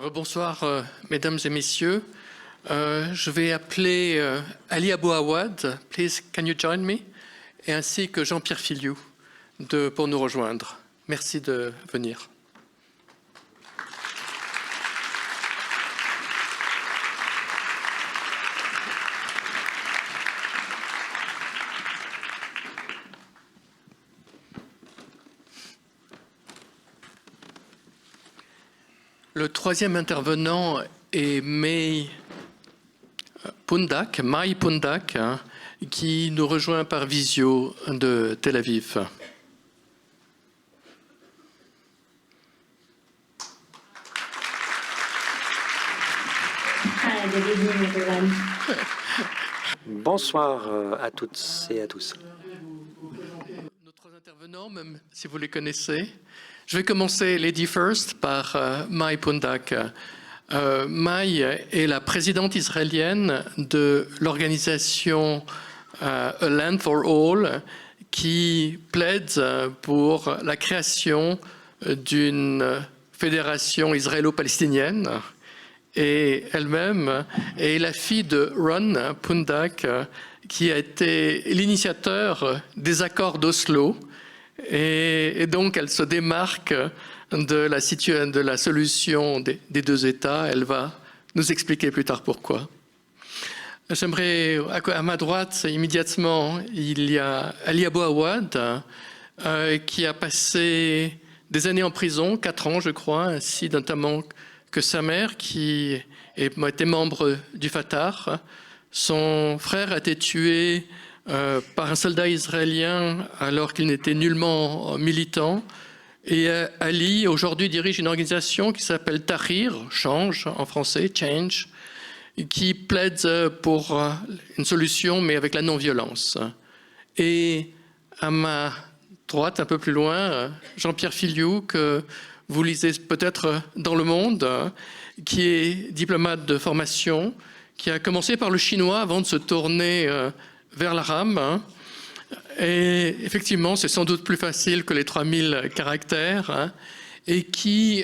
Rebonsoir, mesdames et messieurs. Je vais appeler Ali Abou Awad, please can you join me, et ainsi que Jean-Pierre Filiou pour nous rejoindre. Merci de venir. Le troisième intervenant est Mai Pundak, qui nous rejoint par visio de Tel Aviv. Bonsoir à toutes et à tous. Nos trois intervenants, même si vous les connaissez. Je vais commencer Lady First par Mai Pundak. Mai est la présidente israélienne de l'organisation A Land for All qui plaide pour la création d'une fédération israélo-palestinienne. Et elle-même est la fille de Ron Pundak, qui a été l'initiateur des accords d'Oslo. Et donc, elle se démarque de la solution des deux États. Elle va nous expliquer plus tard pourquoi. J'aimerais, à ma droite, immédiatement, il y a Ali Abou Awad, qui a passé des années en prison, 4 ans, je crois, ainsi notamment que sa mère, qui était membre du Fatah. Son frère a été tué par un soldat israélien alors qu'il n'était nullement militant. Et Ali, aujourd'hui, dirige une organisation qui s'appelle Tahrir, change en français, Change, qui plaide pour une solution, mais avec la non-violence. Et à ma droite, un peu plus loin, Jean-Pierre Filiou, que vous lisez peut-être dans Le Monde, qui est diplomate de formation, qui a commencé par le chinois avant de se tourner vers l'arabe. Et effectivement, c'est sans doute plus facile que les 3000 caractères, et qui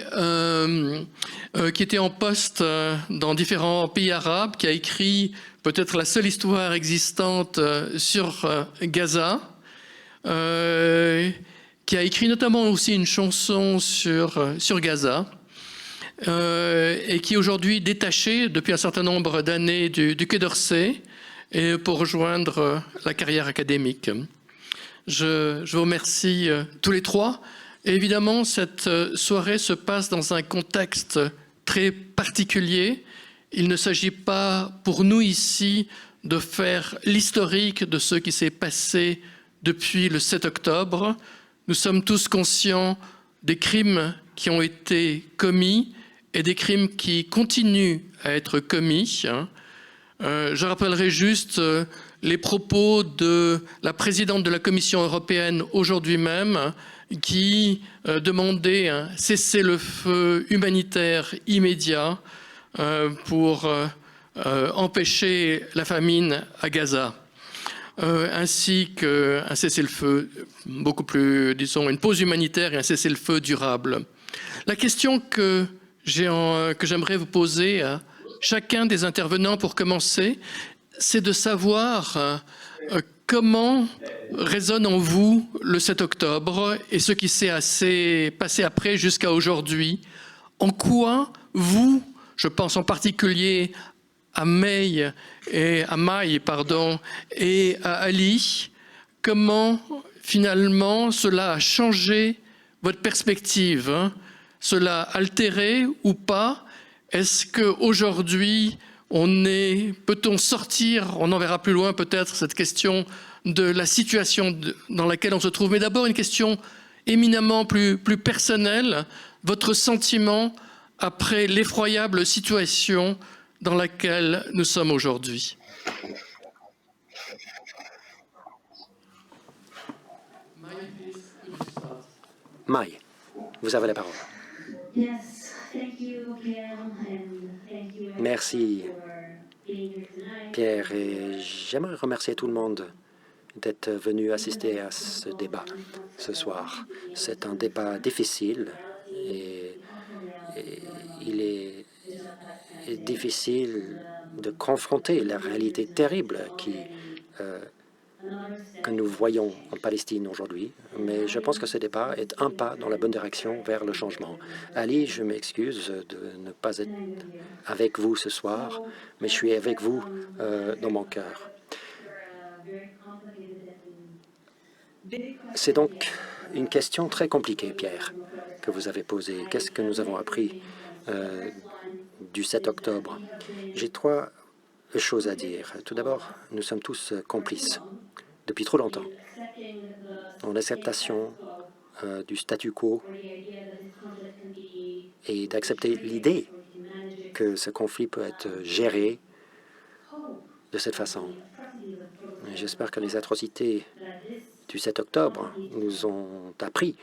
était en poste dans différents pays arabes, qui a écrit peut-être la seule histoire existante sur Gaza, qui a écrit notamment aussi une chanson sur Gaza, et qui est aujourd'hui détaché depuis un certain nombre d'années du Quai d'Orsay, et pour rejoindre la carrière académique. Je vous remercie tous les trois. Et évidemment, cette soirée se passe dans un contexte très particulier. Il ne s'agit pas pour nous ici de faire l'historique de ce qui s'est passé depuis le 7 octobre. Nous sommes tous conscients des crimes qui ont été commis et des crimes qui continuent à être commis. Je rappellerai juste les propos de la présidente de la Commission européenne aujourd'hui même, qui demandait un cessez-le-feu humanitaire immédiat pour empêcher la famine à Gaza, ainsi qu'un cessez-le-feu beaucoup plus, disons, une pause humanitaire et un cessez-le-feu durable. La question que j'aimerais vous poser à chacun des intervenants pour commencer, c'est de savoir comment résonne en vous le 7 octobre et ce qui s'est passé après jusqu'à aujourd'hui. En quoi vous, je pense en particulier à Mai et à Ali, comment finalement cela a changé votre perspective, cela a altéré ou pas? Est-ce qu'aujourd'hui, peut-on sortir, on en verra plus loin peut-être cette question de la situation dans laquelle on se trouve, mais d'abord une question éminemment plus personnelle, votre sentiment après l'effroyable situation dans laquelle nous sommes aujourd'hui. Mai, vous avez la parole. Merci, Pierre, et j'aimerais remercier tout le monde d'être venu assister à ce débat ce soir. C'est un débat difficile et il est difficile de confronter la réalité terrible que nous voyons en Palestine aujourd'hui, mais je pense que ce débat est un pas dans la bonne direction vers le changement. Ali, je m'excuse de ne pas être avec vous ce soir, mais je suis avec vous dans mon cœur. C'est donc une question très compliquée, Pierre, que vous avez posée. Qu'est-ce que nous avons appris du 7 octobre? J'ai trois choses à dire. Tout d'abord, nous sommes tous complices depuis trop longtemps en l'acceptation du statu quo et d'accepter l'idée que ce conflit peut être géré de cette façon. J'espère que les atrocités du 7 octobre nous ont appris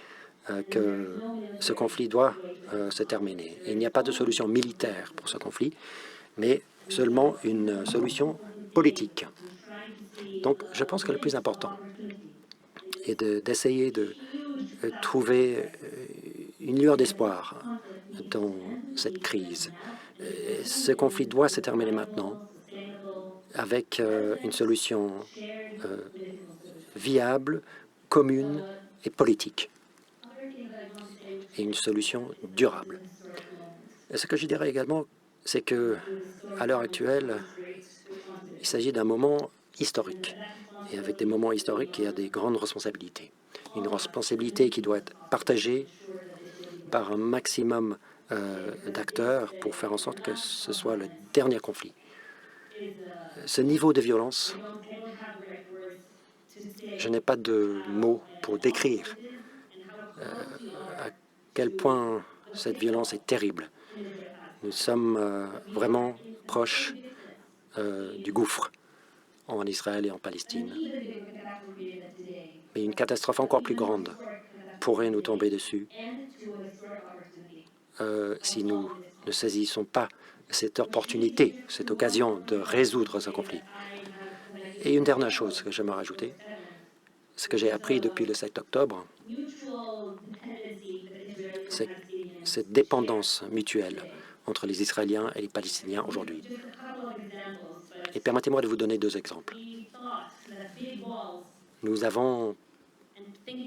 que ce conflit doit se terminer. Il n'y a pas de solution militaire pour ce conflit, mais seulement une solution politique. Donc, je pense que le plus important est d'essayer de trouver une lueur d'espoir dans cette crise. Ce conflit doit se terminer maintenant avec une solution viable, commune et politique, et une solution durable. Et ce que je dirais également, c'est que à l'heure actuelle, il s'agit d'un moment historique. Et avec des moments historiques, il y a des grandes responsabilités. Une responsabilité qui doit être partagée par un maximum d'acteurs pour faire en sorte que ce soit le dernier conflit. Ce niveau de violence, je n'ai pas de mots pour décrire à quel point cette violence est terrible. Nous sommes vraiment proches du gouffre en Israël et en Palestine. Mais une catastrophe encore plus grande pourrait nous tomber dessus si nous ne saisissons pas cette opportunité, cette occasion de résoudre ce conflit. Et une dernière chose que j'aimerais rajouter, ce que j'ai appris depuis le 7 octobre, c'est cette dépendance mutuelle entre les Israéliens et les Palestiniens aujourd'hui. Et permettez-moi de vous donner deux exemples. Nous avons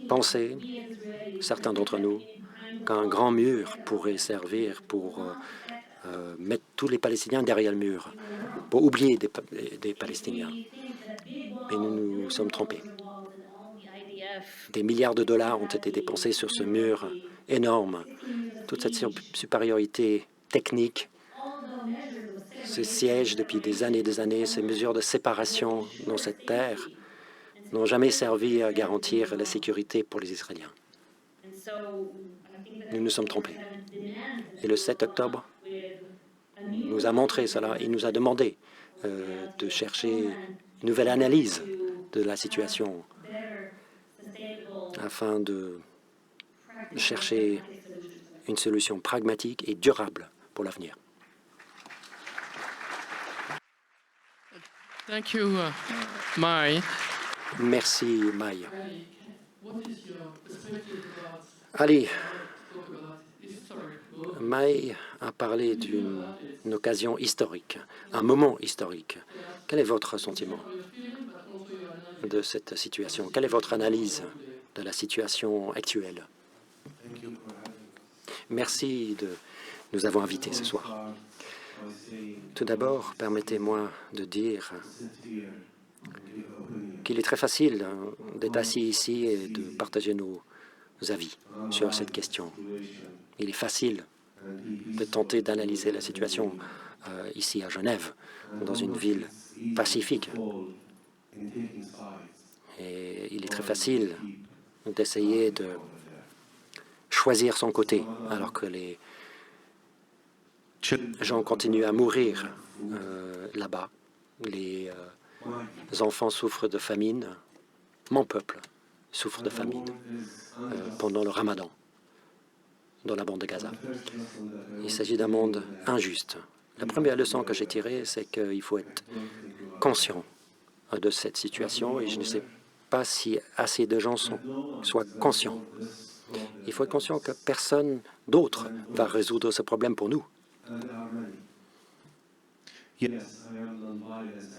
pensé, certains d'entre nous, qu'un grand mur pourrait servir pour mettre tous les Palestiniens derrière le mur, pour oublier des Palestiniens. Mais nous nous sommes trompés. Des milliards de dollars ont été dépensés sur ce mur énorme. Toute cette supériorité technique, ce siège depuis des années, ces mesures de séparation dans cette terre n'ont jamais servi à garantir la sécurité pour les Israéliens. Nous nous sommes trompés. Et le 7 octobre nous a montré cela. Il nous a demandé de chercher une nouvelle analyse de la situation afin de chercher une solution pragmatique et durable pour l'avenir. Thank you, Mai. Merci, Mai. Ali, Mai a parlé d'une occasion historique, un moment historique. Quel est votre sentiment de cette situation? Quelle est votre analyse de la situation actuelle? Merci de nous avoir invités ce soir. Tout d'abord, permettez-moi de dire qu'il est très facile d'être assis ici et de partager nos avis sur cette question. Il est facile de tenter d'analyser la situation ici à Genève, dans une ville pacifique. Et il est très facile d'essayer de choisir son côté, alors que les gens continuent à mourir là-bas. Les enfants souffrent de famine. Mon peuple souffre de famine pendant le Ramadan dans la bande de Gaza. Il s'agit d'un monde injuste. La première leçon que j'ai tirée, c'est qu'il faut être conscient de cette situation et je ne sais pas si assez de gens soient conscients. Il faut être conscient que personne d'autre va résoudre ce problème pour nous.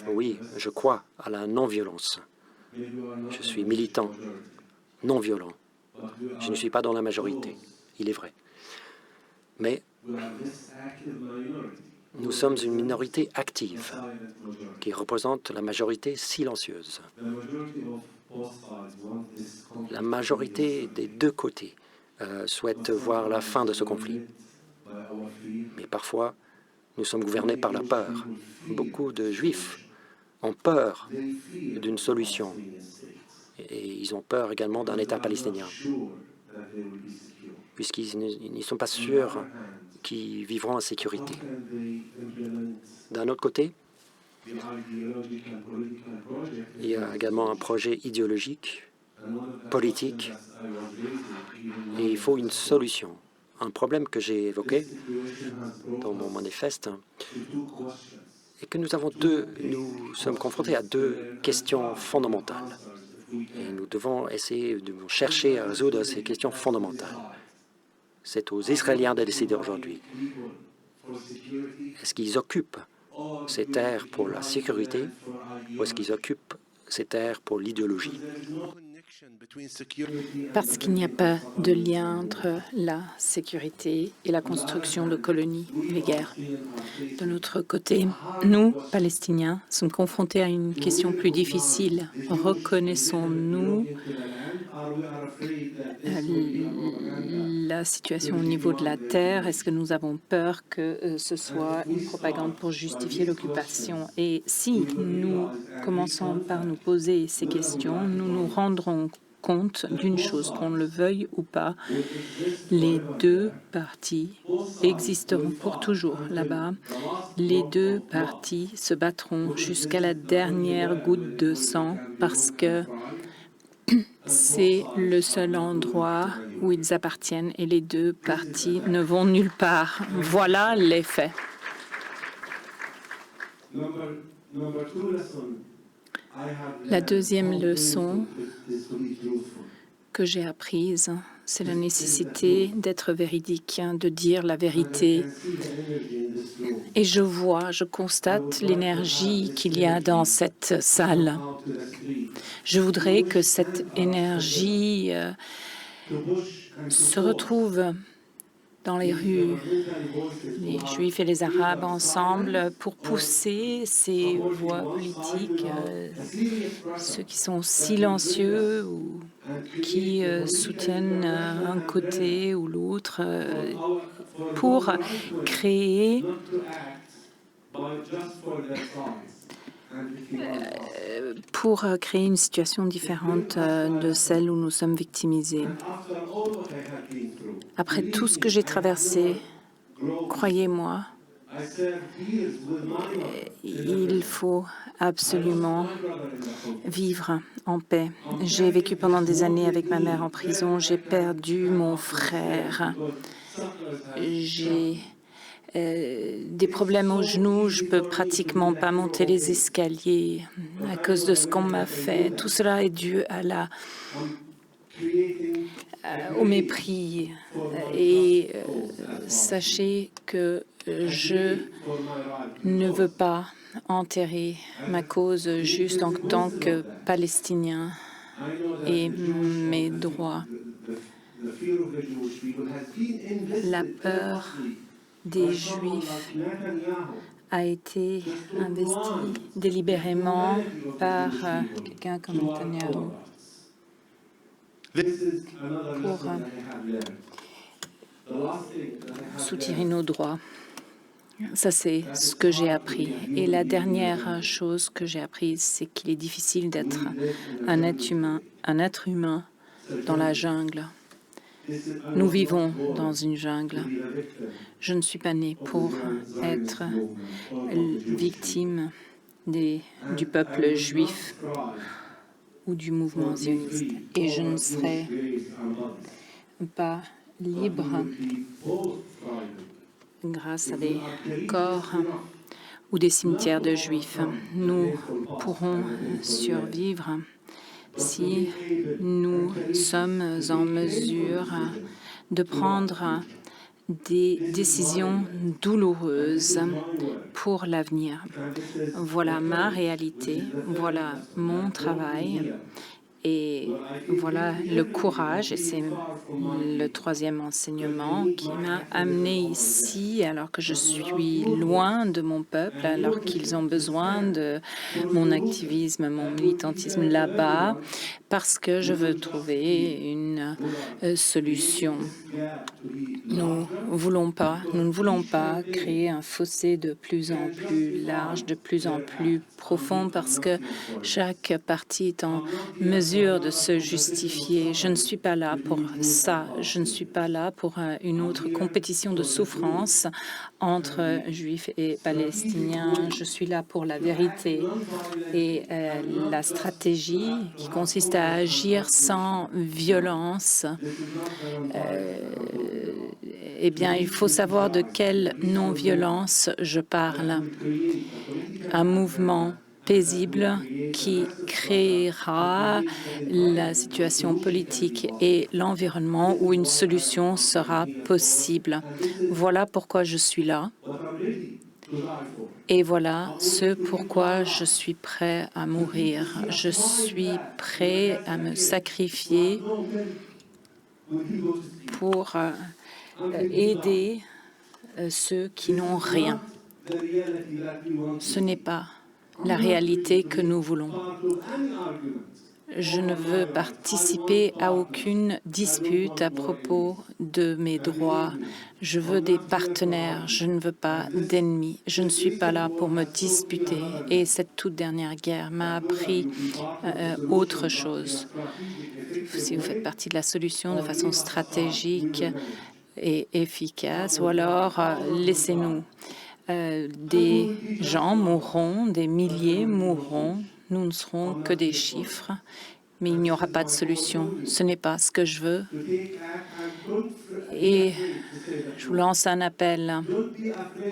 Oui, je crois à la non-violence. Je suis militant non-violent. Je ne suis pas dans la majorité, il est vrai. Mais nous sommes une minorité active qui représente la majorité silencieuse. La majorité des deux côtés souhaite voir la fin de ce conflit. Mais parfois, nous sommes gouvernés par la peur. Beaucoup de Juifs ont peur d'une solution et ils ont peur également d'un État palestinien, puisqu'ils n'y sont pas sûrs qu'ils vivront en sécurité. D'un autre côté, il y a également un projet idéologique, politique, et il faut une solution. Un problème que j'ai évoqué dans mon manifeste est que nous sommes confrontés à deux questions fondamentales. Et nous devons essayer de chercher à résoudre ces questions fondamentales. C'est aux Israéliens de décider aujourd'hui. Est-ce qu'ils occupent ces terres pour la sécurité ou est-ce qu'ils occupent ces terres pour l'idéologie? Parce qu'il n'y a pas de lien entre la sécurité et la construction de colonies et les guerres. De l'autre côté, nous, Palestiniens, sommes confrontés à une question plus difficile. Reconnaissons-nous la situation au niveau de la terre? Est-ce que nous avons peur que ce soit une propagande pour justifier l'occupation? Et si nous commençons par nous poser ces questions, nous nous rendrons compte d'une chose, qu'on le veuille ou pas, les deux parties existeront pour toujours là-bas. Les deux parties se battront jusqu'à la dernière goutte de sang parce que c'est le seul endroit où ils appartiennent et les deux parties ne vont nulle part. Voilà les faits. La deuxième leçon que j'ai apprise, c'est la nécessité d'être véridique, de dire la vérité. Et je constate l'énergie qu'il y a dans cette salle. Je voudrais que cette énergie se retrouve dans les rues, les Juifs et les Arabes ensemble, pour pousser ces voix politiques, ceux qui sont silencieux ou qui soutiennent un côté ou l'autre, pour créer une situation différente de celle où nous sommes victimisés. Après tout ce que j'ai traversé, croyez-moi, il faut absolument vivre en paix. J'ai vécu pendant des années avec ma mère en prison. J'ai perdu mon frère. J'ai des problèmes aux genoux. Je peux pratiquement pas monter les escaliers à cause de ce qu'on m'a fait. Tout cela est dû à au mépris. Et sachez que je ne veux pas enterrer ma cause juste en tant que Palestinien et mes droits. La peur des Juifs a été investie délibérément par quelqu'un comme Netanyahu pour soutirer nos droits. Ça, c'est ce que j'ai appris. Et la dernière chose que j'ai apprise, c'est qu'il est difficile d'être un être humain dans la jungle. Nous vivons dans une jungle. Je ne suis pas née pour être victime du peuple juif ou du mouvement zioniste. Et je ne serai pas libre grâce à des corps ou des cimetières de juifs. Nous pourrons survivre si nous sommes en mesure de prendre des décisions douloureuses pour l'avenir. Voilà ma réalité, voilà mon travail. Et voilà le courage, et c'est le troisième enseignement qui m'a amené ici alors que je suis loin de mon peuple, alors qu'ils ont besoin de mon activisme, mon militantisme là-bas, parce que je veux trouver une solution. Nous ne voulons pas créer un fossé de plus en plus large, de plus en plus profond, parce que chaque parti est en mesure de se justifier. Je ne suis pas là pour ça. Je ne suis pas là pour une autre compétition de souffrance entre Juifs et Palestiniens. Je suis là pour la vérité et la stratégie qui consiste à agir sans violence. Eh bien, il faut savoir de quelle non-violence je parle. Un mouvement paisible qui créera la situation politique et l'environnement où une solution sera possible. Voilà pourquoi je suis là. Et voilà ce pourquoi je suis prêt à mourir. Je suis prêt à me sacrifier pour aider ceux qui n'ont rien. Ce n'est pas la réalité que nous voulons. Je ne veux participer à aucune dispute à propos de mes droits. Je veux des partenaires, je ne veux pas d'ennemis. Je ne suis pas là pour me disputer. Et cette toute dernière guerre m'a appris autre chose. Si vous faites partie de la solution de façon stratégique et efficace, ou alors laissez-nous. Des gens mourront, des milliers mourront. Nous ne serons que des chiffres, mais il n'y aura pas de solution. Ce n'est pas ce que je veux. Et je vous lance un appel.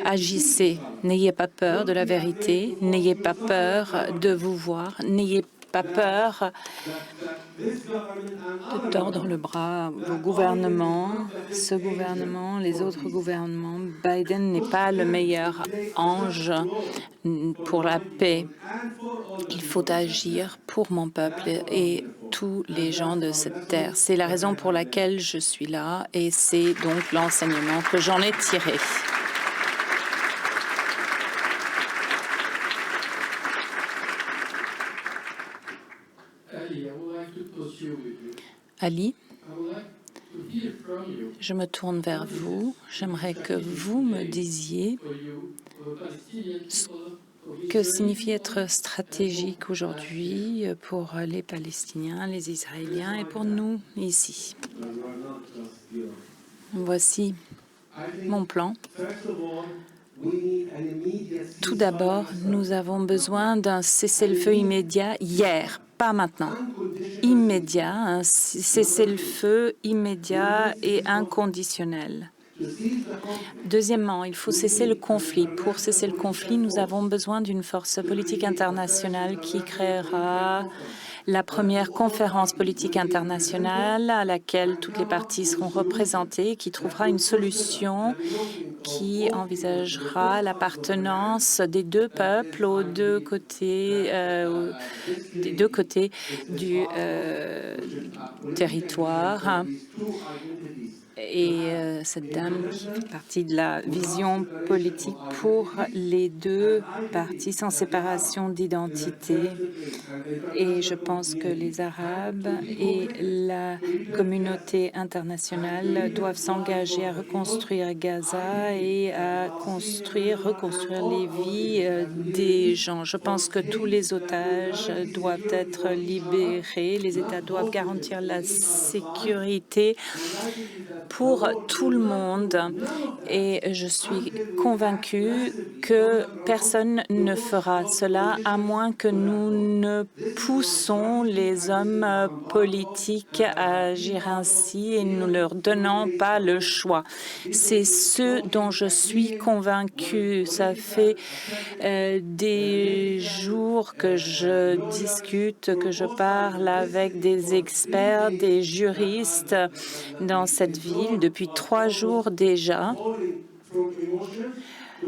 Agissez. N'ayez pas peur de la vérité. N'ayez pas peur de vous voir. N'ayez pas peur de tordre le bras à vos gouvernements, ce gouvernement, les autres gouvernements. Biden n'est pas le meilleur ange pour la paix. Il faut agir pour mon peuple et tous les gens de cette terre. C'est la raison pour laquelle je suis là et c'est donc l'enseignement que j'en ai tiré. Ali, je me tourne vers vous. J'aimerais que vous me disiez ce que signifie être stratégique aujourd'hui pour les Palestiniens, les Israéliens et pour nous ici. Voici mon plan. Tout d'abord, nous avons besoin d'un cessez-le-feu immédiat hier, pas maintenant. Immédiat, un cessez-le-feu immédiat et inconditionnel. Deuxièmement, il faut cesser le conflit. Pour cesser le conflit, nous avons besoin d'une force politique internationale qui créera la première conférence politique internationale à laquelle toutes les parties seront représentées, qui trouvera une solution qui envisagera l'appartenance des deux peuples aux deux côtés, des deux côtés du territoire. Et cette dame qui fait partie de la vision politique pour les deux parties sans séparation d'identité. Et je pense que les Arabes et la communauté internationale doivent s'engager à reconstruire Gaza et à reconstruire les vies des gens. Je pense que tous les otages doivent être libérés. Les États doivent garantir la sécurité pour tout le monde et je suis convaincue que personne ne fera cela à moins que nous ne poussons les hommes politiques à agir ainsi et ne leur donnons pas le choix. C'est ce dont je suis convaincue. Ça fait des jours que je discute, que je parle avec des experts, des juristes dans cette ville depuis 3 jours déjà.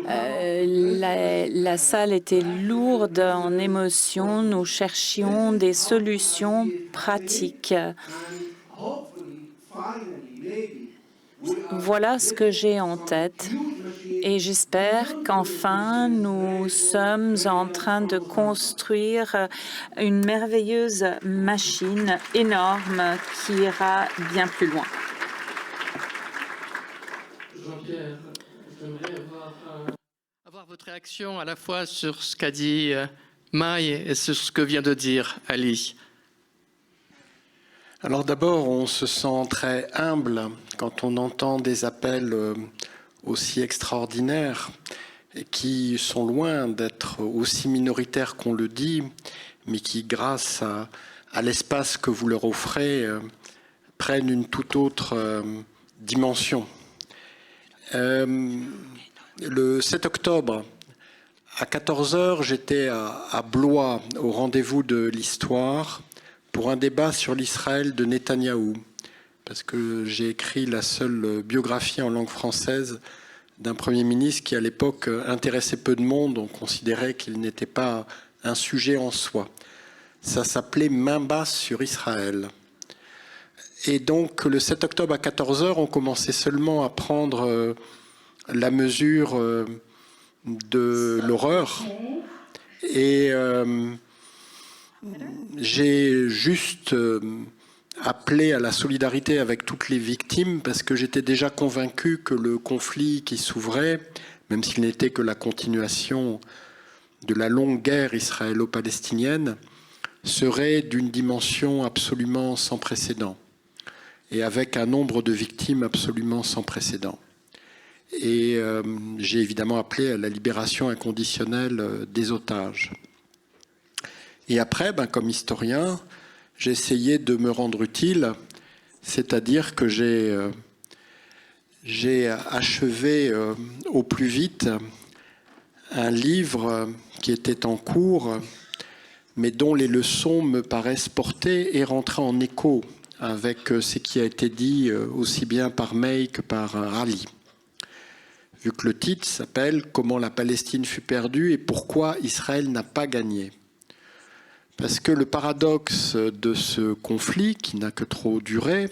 La salle était lourde en émotions. Nous cherchions des solutions pratiques. Voilà ce que j'ai en tête. Et j'espère qu'enfin, nous sommes en train de construire une merveilleuse machine énorme qui ira bien plus loin. Jean-Pierre, j'aimerais avoir votre réaction à la fois sur ce qu'a dit Mai et sur ce que vient de dire Ali. Alors d'abord, on se sent très humble quand on entend des appels aussi extraordinaires et qui sont loin d'être aussi minoritaires qu'on le dit, mais qui, grâce à l'espace que vous leur offrez, prennent une toute autre dimension. Le 7 octobre, à 14h, j'étais à Blois, au rendez-vous de l'histoire, pour un débat sur l'Israël de Netanyahou, parce que j'ai écrit la seule biographie en langue française d'un Premier ministre qui, à l'époque, intéressait peu de monde. On considérait qu'il n'était pas un sujet en soi. Ça s'appelait « Main basse sur Israël ». Et donc, le 7 octobre à 14h, on commençait seulement à prendre la mesure de l'horreur. Et j'ai juste appelé à la solidarité avec toutes les victimes parce que j'étais déjà convaincu que le conflit qui s'ouvrait, même s'il n'était que la continuation de la longue guerre israélo-palestinienne, serait d'une dimension absolument sans précédent et avec un nombre de victimes absolument sans précédent. Et j'ai évidemment appelé à la libération inconditionnelle des otages. Et après, comme historien, j'ai essayé de me rendre utile, c'est-à-dire que j'ai achevé au plus vite un livre qui était en cours, mais dont les leçons me paraissent porter et rentrer en écho avec ce qui a été dit aussi bien par May que par Ali. Vu que le titre s'appelle « Comment la Palestine fut perdue et pourquoi Israël n'a pas gagné ». Parce que le paradoxe de ce conflit, qui n'a que trop duré,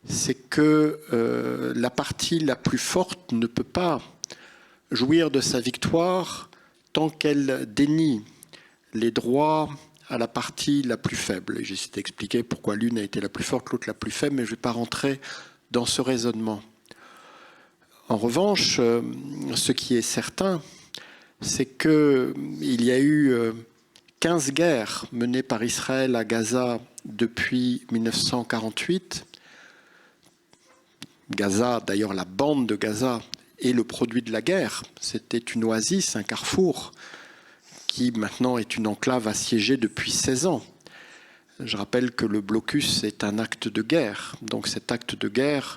c'est que la partie la plus forte ne peut pas jouir de sa victoire tant qu'elle dénie les droits à la partie la plus faible. J'essaie d'expliquer pourquoi l'une a été la plus forte, l'autre la plus faible, mais je ne vais pas rentrer dans ce raisonnement. En revanche, ce qui est certain, c'est qu'il y a eu 15 guerres menées par Israël à Gaza depuis 1948. Gaza, d'ailleurs la bande de Gaza, est le produit de la guerre. C'était une oasis, un carrefour, qui maintenant est une enclave assiégée depuis 16 ans. Je rappelle que le blocus est un acte de guerre. Donc cet acte de guerre,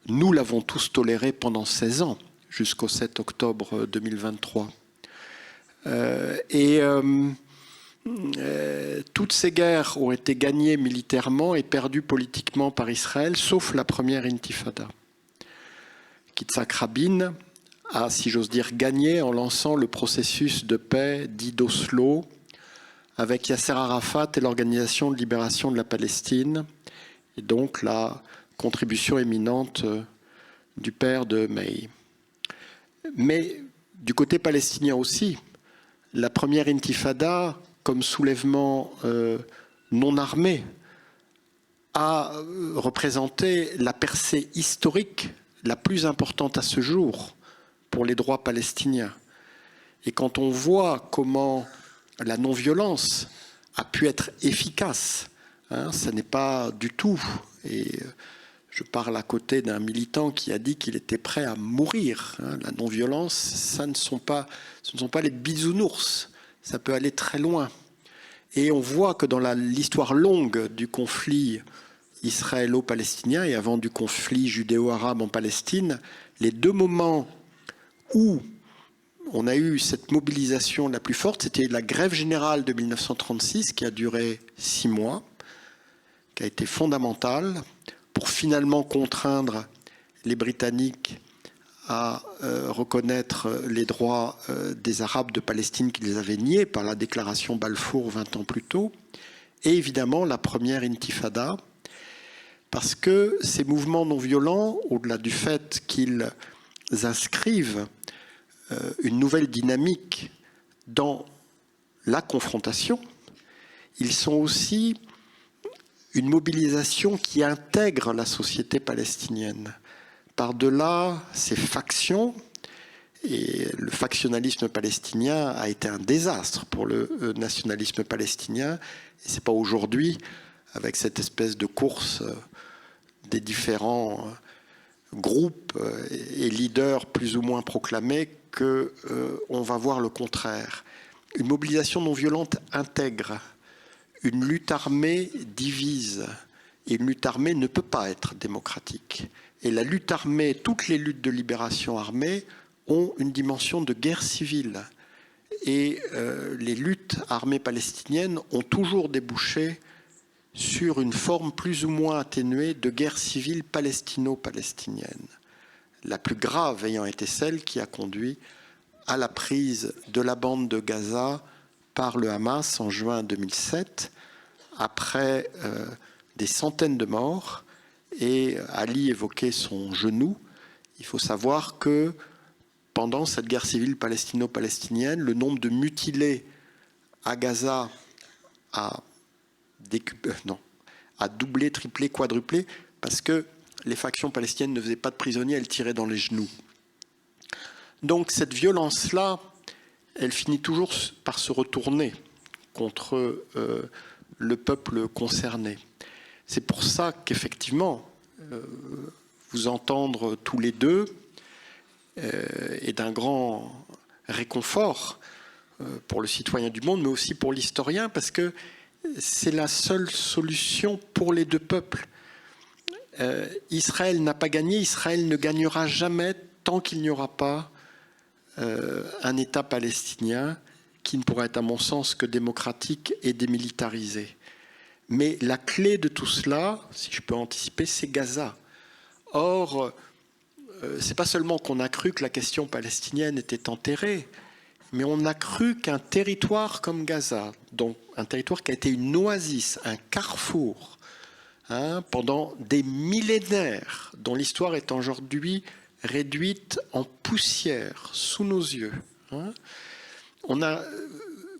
nous l'avons tous toléré pendant 16 ans, jusqu'au 7 octobre 2023. Toutes ces guerres ont été gagnées militairement et perdues politiquement par Israël, sauf la première intifada. Yitzhak Rabin a, si j'ose dire, gagné en lançant le processus de paix dit d'Oslo avec Yasser Arafat et l'Organisation de libération de la Palestine, et donc la contribution éminente du père de May. Mais du côté palestinien aussi, la première intifada, comme soulèvement non armé, a représenté la percée historique la plus importante à ce jour pour les droits palestiniens. Et quand on voit comment la non-violence a pu être efficace, ça n'est pas du tout, et je parle à côté d'un militant qui a dit qu'il était prêt à mourir. La non-violence, ce ne sont pas les bisounours, ça peut aller très loin. Et on voit que dans l'histoire longue du conflit israélo-palestinien et avant du conflit judéo-arabe en Palestine, les deux moments où on a eu cette mobilisation la plus forte, c'était la grève générale de 1936 qui a duré 6 mois, qui a été fondamentale pour finalement contraindre les Britanniques à reconnaître les droits des Arabes de Palestine qui les avaient niés par la déclaration Balfour 20 ans plus tôt, et évidemment la première intifada, parce que ces mouvements non violents, au-delà du fait qu'ils inscrivent une nouvelle dynamique dans la confrontation, ils sont aussi une mobilisation qui intègre la société palestinienne. Par-delà ces factions, et le factionnalisme palestinien a été un désastre pour le nationalisme palestinien, et ce n'est pas aujourd'hui, avec cette espèce de course des différents groupes et leaders plus ou moins proclamés qu'on va voir le contraire. Une mobilisation non violente intègre. Une lutte armée divise. Et une lutte armée ne peut pas être démocratique. Et la lutte armée, toutes les luttes de libération armée ont une dimension de guerre civile. Et les luttes armées palestiniennes ont toujours débouché sur une forme plus ou moins atténuée de guerre civile palestino-palestinienne. La plus grave ayant été celle qui a conduit à la prise de la bande de Gaza par le Hamas en juin 2007, après des centaines de morts. Et Ali évoquait son genou. Il faut savoir que pendant cette guerre civile palestino-palestinienne, le nombre de mutilés à Gaza a doublé, triplé, quadruplé, parce que les factions palestiniennes ne faisaient pas de prisonniers, elles tiraient dans les genoux. Donc cette violence-là, elle finit toujours par se retourner contre le peuple concerné. C'est pour ça qu'effectivement, vous entendre tous les deux est d'un grand réconfort pour le citoyen du monde, mais aussi pour l'historien, parce que c'est la seule solution pour les deux peuples. Israël n'a pas gagné, Israël ne gagnera jamais tant qu'il n'y aura pas un État palestinien qui ne pourra être, à mon sens, que démocratique et démilitarisé. Mais la clé de tout cela, si je peux anticiper, c'est Gaza. Or, c'est pas seulement qu'on a cru que la question palestinienne était enterrée, mais on a cru qu'un territoire comme Gaza, donc un territoire qui a été une oasis, un carrefour, pendant des millénaires, dont l'histoire est aujourd'hui réduite en poussière sous nos yeux. On a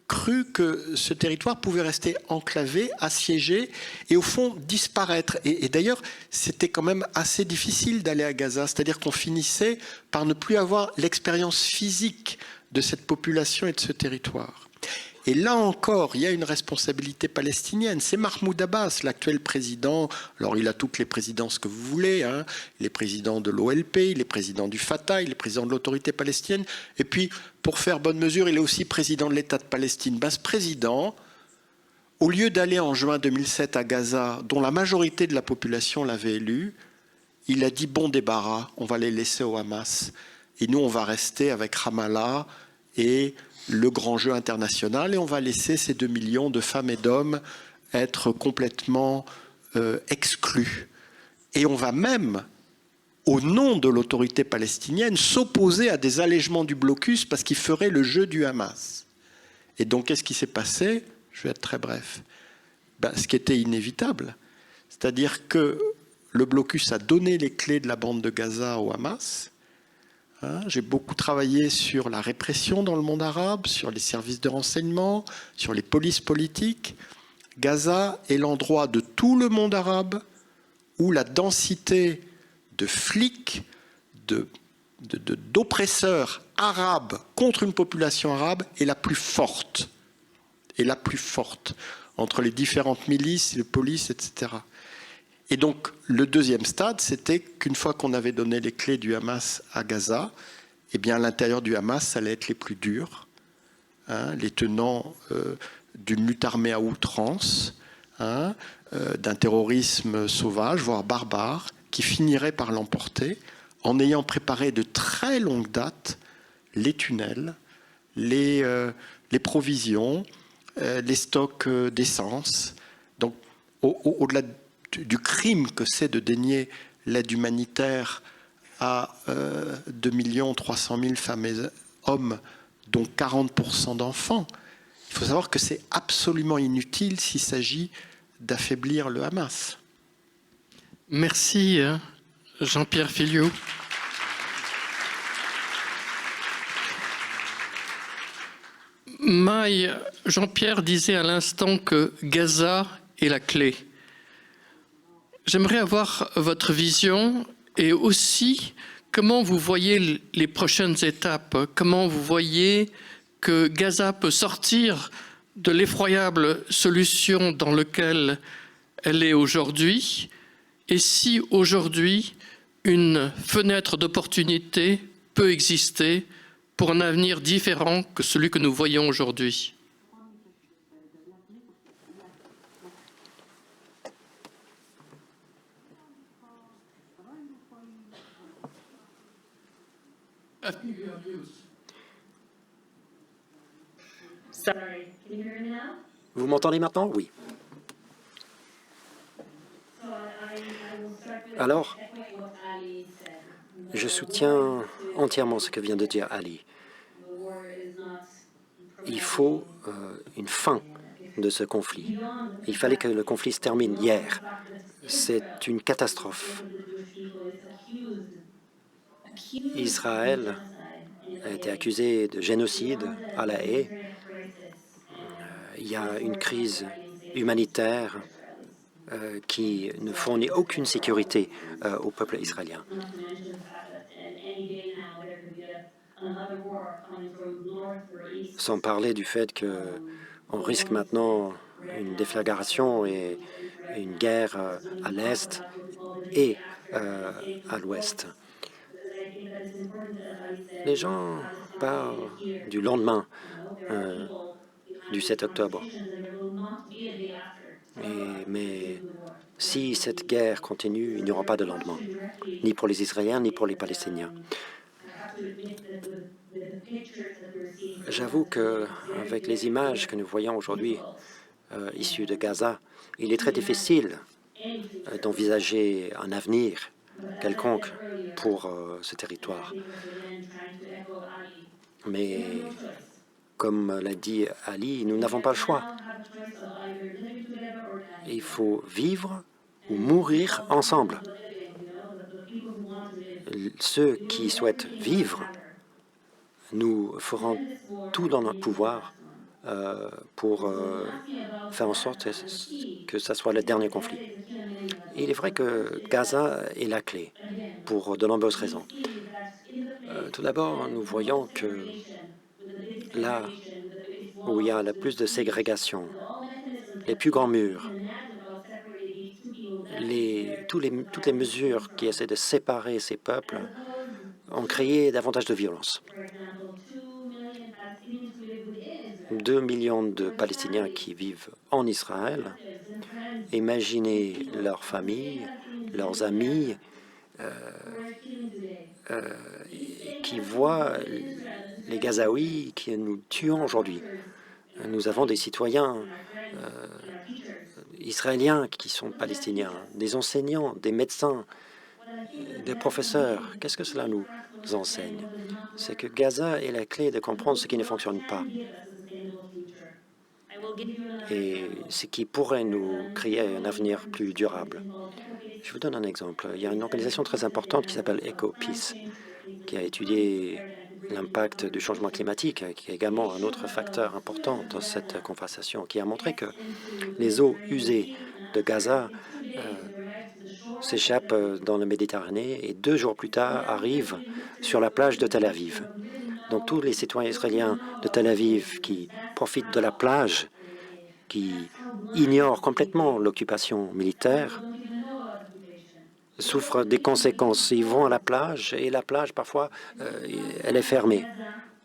cru que ce territoire pouvait rester enclavé, assiégé et au fond disparaître. Et d'ailleurs, c'était quand même assez difficile d'aller à Gaza, c'est-à-dire qu'on finissait par ne plus avoir l'expérience physique de cette population et de ce territoire. Et là encore, il y a une responsabilité palestinienne. C'est Mahmoud Abbas, l'actuel président. Alors, il a toutes les présidences que vous voulez. Il est président de l'OLP, il est président du Fatah, il est président de l'autorité palestinienne. Et puis, pour faire bonne mesure, il est aussi président de l'État de Palestine. Ce président, au lieu d'aller en juin 2007 à Gaza, dont la majorité de la population l'avait élu, il a dit bon débarras, on va les laisser au Hamas. Et nous, on va rester avec Ramallah et le grand jeu international, et on va laisser ces 2 millions de femmes et d'hommes être complètement exclus. Et on va même, au nom de l'autorité palestinienne, s'opposer à des allègements du blocus parce qu'ils feraient le jeu du Hamas. Et donc, qu'est-ce qui s'est passé? Je vais être très bref. Ce qui était inévitable, c'est-à-dire que le blocus a donné les clés de la bande de Gaza au Hamas. J'ai beaucoup travaillé sur la répression dans le monde arabe, sur les services de renseignement, sur les polices politiques. Gaza est l'endroit de tout le monde arabe où la densité de flics, d'oppresseurs arabes contre une population arabe est la plus forte. Et la plus forte entre les différentes milices, les polices, etc. Et donc, le deuxième stade, c'était qu'une fois qu'on avait donné les clés du Hamas à Gaza, eh bien, à l'intérieur du Hamas, ça allait être les plus durs, les tenants d'une lutte armée à outrance, d'un terrorisme sauvage, voire barbare, qui finirait par l'emporter en ayant préparé de très longue date les tunnels, les provisions, les stocks d'essence. Donc, au-delà du crime que c'est de dénier l'aide humanitaire à 2 300 000 femmes et hommes, dont 40% d'enfants, il faut savoir que c'est absolument inutile s'il s'agit d'affaiblir le Hamas. Merci, Jean-Pierre Filliou. Jean-Pierre disait à l'instant que Gaza est la clé. J'aimerais avoir votre vision et aussi comment vous voyez les prochaines étapes, comment vous voyez que Gaza peut sortir de l'effroyable solution dans laquelle elle est aujourd'hui, et si aujourd'hui une fenêtre d'opportunité peut exister pour un avenir différent que celui que nous voyons aujourd'hui. Vous m'entendez maintenant? Oui. Alors, je soutiens entièrement ce que vient de dire Ali. Il faut une fin de ce conflit. Il fallait que le conflit se termine hier. C'est une catastrophe. Israël a été accusé de génocide à La Haye. Il y a une crise humanitaire qui ne fournit aucune sécurité au peuple israélien. Sans parler du fait qu'on risque maintenant une déflagration et une guerre à l'Est et à l'Ouest. Les gens parlent du lendemain du 7 octobre. Mais si cette guerre continue, il n'y aura pas de lendemain, ni pour les Israéliens, ni pour les Palestiniens. J'avoue qu'avec les images que nous voyons aujourd'hui issues de Gaza, il est très difficile d'envisager un avenir quelconque pour ce territoire. Mais comme l'a dit Ali, nous n'avons pas le choix. Il faut vivre ou mourir ensemble. Ceux qui souhaitent vivre, nous ferons tout dans notre pouvoir pour faire en sorte que ce soit le dernier conflit. Il est vrai que Gaza est la clé pour de nombreuses raisons. Tout d'abord, nous voyons que là où il y a le plus de ségrégation, les plus grands murs, toutes les mesures qui essaient de séparer ces peuples ont créé davantage de violence. 2 millions de Palestiniens qui vivent en Israël. Imaginez leurs familles, leurs amis, qui voient les Gazaouis qui nous tuent aujourd'hui. Nous avons des citoyens israéliens qui sont palestiniens, des enseignants, des médecins, des professeurs. Qu'est-ce que cela nous enseigne? C'est que Gaza est la clé de comprendre ce qui ne fonctionne pas et ce qui pourrait nous créer un avenir plus durable. Je vous donne un exemple. Il y a une organisation très importante qui s'appelle EcoPeace, qui a étudié l'impact du changement climatique, qui est également un autre facteur important dans cette conversation, qui a montré que les eaux usées de Gaza s'échappent dans la Méditerranée et 2 jours plus tard arrivent sur la plage de Tel Aviv. Donc tous les citoyens israéliens de Tel Aviv qui profitent de la plage, qui ignorent complètement l'occupation militaire, souffrent des conséquences. Ils vont à la plage et la plage, parfois, elle est fermée.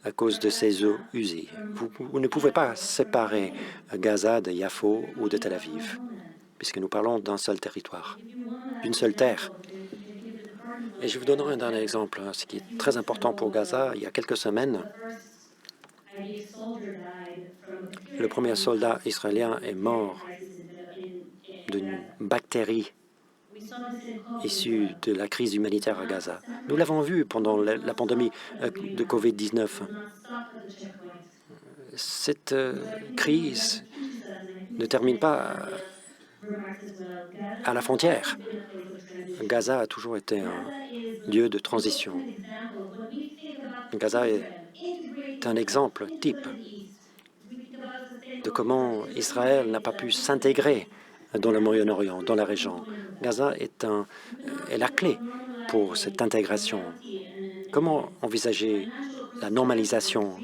à cause de ces eaux usées. Vous ne pouvez pas séparer Gaza de Yafo ou de Tel Aviv, puisque nous parlons d'un seul territoire, d'une seule terre. Et je vous donnerai un dernier exemple, ce qui est très important pour Gaza. Il y a quelques semaines, le premier soldat israélien est mort d'une bactérie issue de la crise humanitaire à Gaza. Nous l'avons vu pendant la pandémie de COVID-19. Cette crise ne termine pas à la frontière. Gaza a toujours été un lieu de transition. Gaza est un exemple type de comment Israël n'a pas pu s'intégrer dans le Moyen-Orient, dans la région. Gaza est la clé pour cette intégration. Comment envisager la normalisation,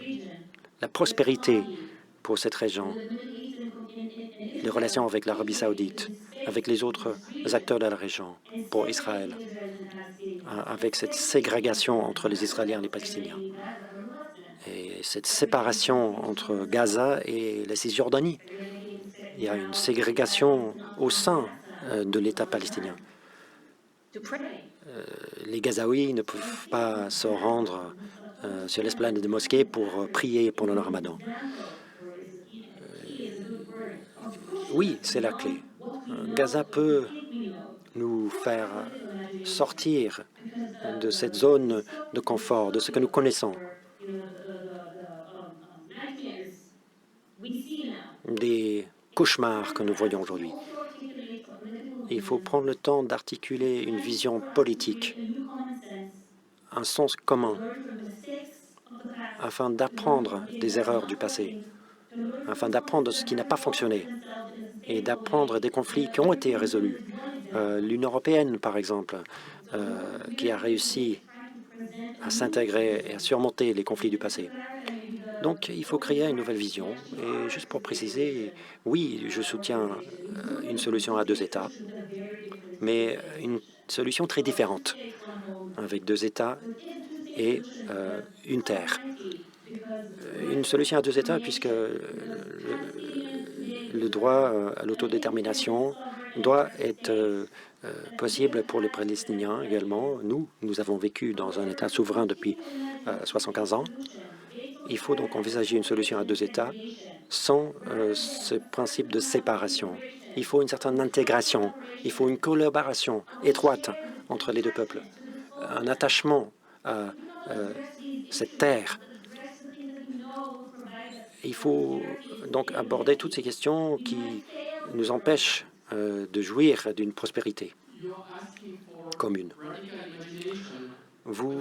la prospérité pour cette région, les relations avec l'Arabie saoudite, avec les autres acteurs de la région, pour Israël, avec cette ségrégation entre les Israéliens et les Palestiniens, et cette séparation entre Gaza et la Cisjordanie. Il y a une ségrégation au sein de l'État palestinien. Les Gazaouis ne peuvent pas se rendre sur l'esplanade des mosquées pour prier pendant le ramadan. Oui, c'est la clé. Gaza peut nous faire sortir de cette zone de confort, de ce que nous connaissons, des cauchemars que nous voyons aujourd'hui. Il faut prendre le temps d'articuler une vision politique, un sens commun, afin d'apprendre des erreurs du passé, afin d'apprendre ce qui n'a pas fonctionné et d'apprendre des conflits qui ont été résolus. L'Union européenne, par exemple, qui a réussi à s'intégrer et à surmonter les conflits du passé. Donc, il faut créer une nouvelle vision. Et juste pour préciser, oui, je soutiens une solution à deux États, mais une solution très différente, avec deux États et une terre. Une solution à deux États, puisque le droit à l'autodétermination doit être possible pour les Palestiniens également. Nous avons vécu dans un État souverain depuis 75 ans. Il faut donc envisager une solution à deux États sans ce principe de séparation. Il faut une certaine intégration, il faut une collaboration étroite entre les deux peuples, un attachement à cette terre. Il faut donc aborder toutes ces questions qui nous empêchent de jouir d'une prospérité commune. Vous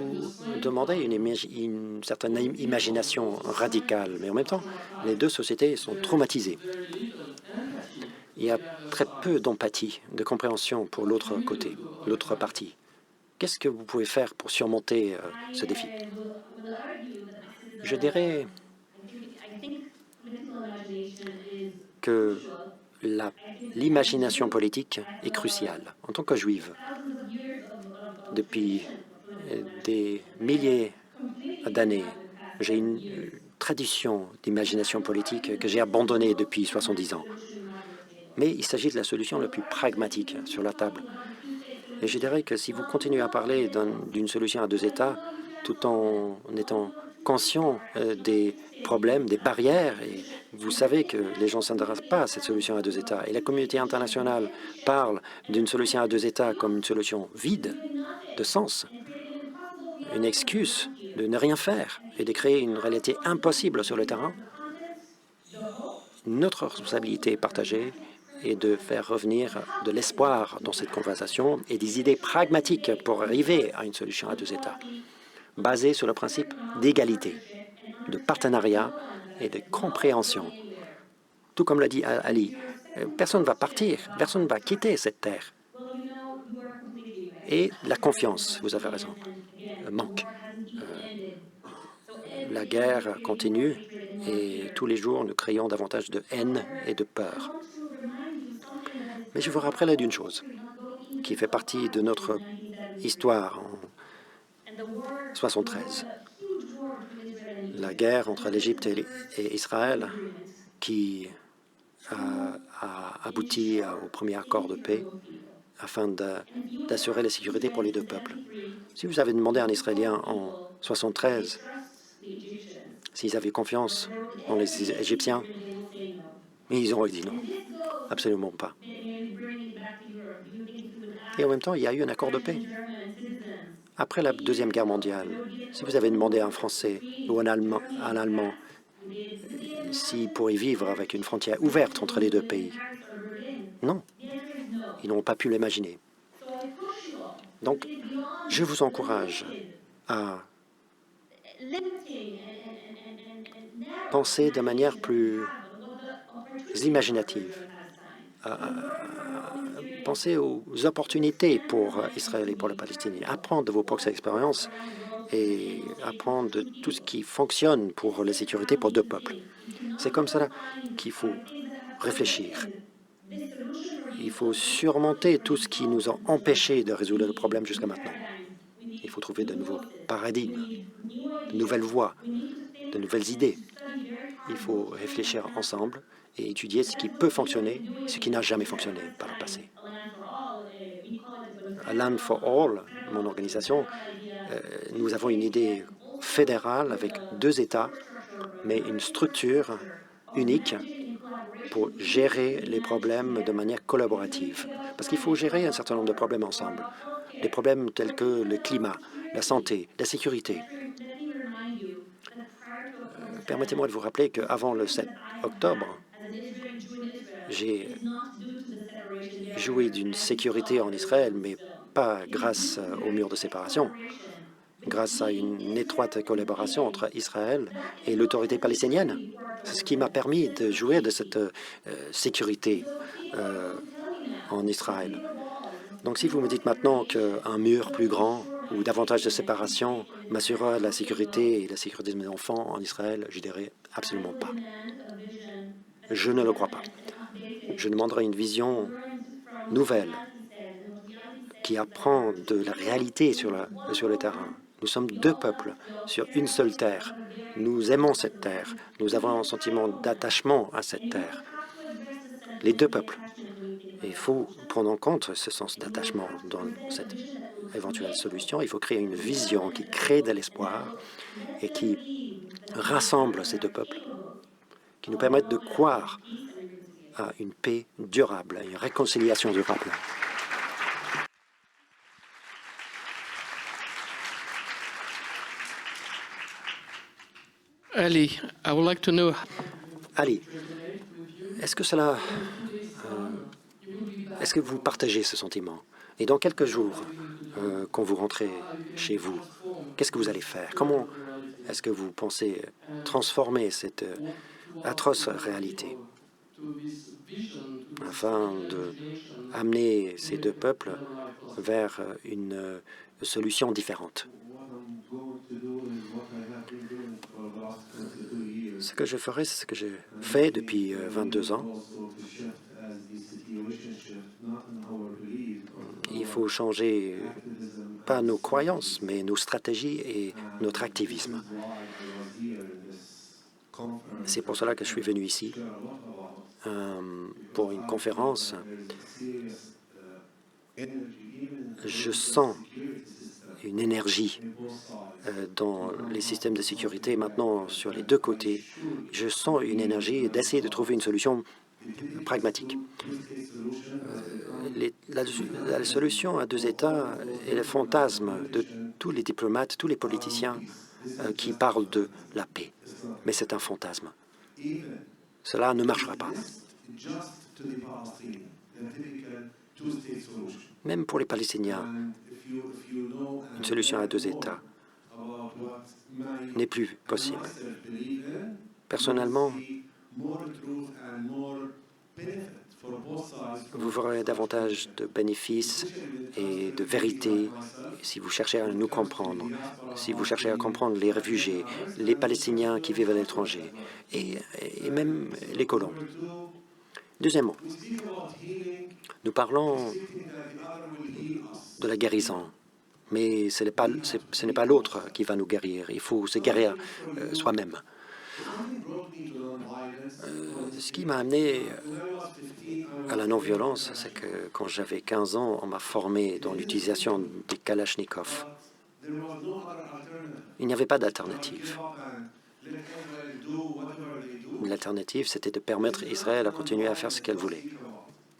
demandez une certaine imagination radicale, mais en même temps, les deux sociétés sont traumatisées. Il y a très peu d'empathie, de compréhension pour l'autre côté, l'autre partie. Qu'est-ce que vous pouvez faire pour surmonter ce défi? Je dirais que l'imagination politique est cruciale. En tant que juive, depuis des milliers d'années, j'ai une tradition d'imagination politique que j'ai abandonnée depuis 70 ans. Mais il s'agit de la solution la plus pragmatique sur la table. Et je dirais que si vous continuez à parler d'une solution à deux États, tout en étant conscient des problèmes, des barrières, et vous savez que les gens ne s'intéressent pas à cette solution à deux États, et la communauté internationale parle d'une solution à deux États comme une solution vide de sens, une excuse de ne rien faire et de créer une réalité impossible sur le terrain. Notre responsabilité partagée est de faire revenir de l'espoir dans cette conversation et des idées pragmatiques pour arriver à une solution à deux États, basée sur le principe d'égalité, de partenariat et de compréhension. Tout comme l'a dit Ali, personne ne va partir, personne ne va quitter cette terre. Et la confiance, vous avez raison, manque. La guerre continue et tous les jours, nous créons davantage de haine et de peur. Mais je vous rappellerai d'une chose qui fait partie de notre histoire en 1973. la guerre entre l'Égypte et Israël qui a abouti au premier accord de paix afin d'assurer la sécurité pour les deux peuples. Si vous avez demandé à un Israélien en 1973 s'ils avaient confiance dans les Égyptiens, ils auraient dit non, absolument pas. Et en même temps, il y a eu un accord de paix. Après la Deuxième Guerre mondiale, si vous avez demandé à un Français ou un Allemand s'ils pourraient vivre avec une frontière ouverte entre les deux pays, non, ils n'ont pas pu l'imaginer. Donc, je vous encourage à penser de manière plus imaginative, pensez aux opportunités pour Israël et pour la Palestine, apprendre de vos propres expériences et apprendre de tout ce qui fonctionne pour la sécurité pour deux peuples. C'est comme cela qu'il faut réfléchir. Il faut surmonter tout ce qui nous a empêchés de résoudre le problème jusqu'à maintenant. Il faut trouver de nouveaux paradigmes, de nouvelles voies, de nouvelles idées. Il faut réfléchir ensemble et étudier ce qui peut fonctionner, ce qui n'a jamais fonctionné par le passé. À Land for All, mon organisation, nous avons une idée fédérale avec deux États, mais une structure unique pour gérer les problèmes de manière collaborative. Parce qu'il faut gérer un certain nombre de problèmes ensemble. Des problèmes tels que le climat, la santé, la sécurité. Permettez-moi de vous rappeler qu'avant le 7 octobre, j'ai joué d'une sécurité en Israël, mais pas grâce au mur de séparation, grâce à une étroite collaboration entre Israël et l'autorité palestinienne. C'est ce qui m'a permis de jouir de cette sécurité en Israël. Donc si vous me dites maintenant qu'un mur plus grand ou davantage de séparation m'assurera la sécurité et la sécurité de mes enfants en Israël, je dirais absolument pas. Je ne le crois pas. Je demanderai une vision nouvelle qui apprend de la réalité sur le terrain. Nous sommes deux peuples sur une seule terre. Nous aimons cette terre. Nous avons un sentiment d'attachement à cette terre. Les deux peuples. Il faut prendre en compte ce sens d'attachement dans cette éventuelle solution. Il faut créer une vision qui crée de l'espoir et qui rassemble ces deux peuples, qui nous permettent de croire à une paix durable, à une réconciliation durable. Ali, I would like to know. Ali, est-ce que vous partagez ce sentiment? Et dans quelques jours, quand vous rentrez chez vous, qu'est-ce que vous allez faire? Comment est-ce que vous pensez transformer cette atroce réalité afin d'amener ces deux peuples vers une solution différente? Ce que je ferai, c'est ce que j'ai fait depuis 22 ans. Il faut changer, pas nos croyances, mais nos stratégies et notre activisme. C'est pour cela que je suis venu ici, pour une conférence. Je sens une énergie dans les systèmes de sécurité. Maintenant, sur les deux côtés, je sens une énergie d'essayer de trouver une solution pragmatique. La solution à deux États est le fantasme de tous les diplomates, tous les politiciens qui parlent de la paix. Mais c'est un fantasme. Cela ne marchera pas. Même pour les Palestiniens, une solution à deux États n'est plus possible. Personnellement, vous verrez davantage de bénéfices et de vérité si vous cherchez à nous comprendre, si vous cherchez à comprendre les réfugiés, les Palestiniens qui vivent à l'étranger et même les colons. Deuxièmement, nous parlons de la guérison Mais ce n'est pas l'autre qui va nous guérir. Il faut se guérir soi-même. Ce qui m'a amené à la non-violence, c'est que quand j'avais 15 ans, on m'a formé dans l'utilisation des Kalachnikov. Il n'y avait pas d'alternative. L'alternative, c'était de permettre à Israël à continuer à faire ce qu'elle voulait.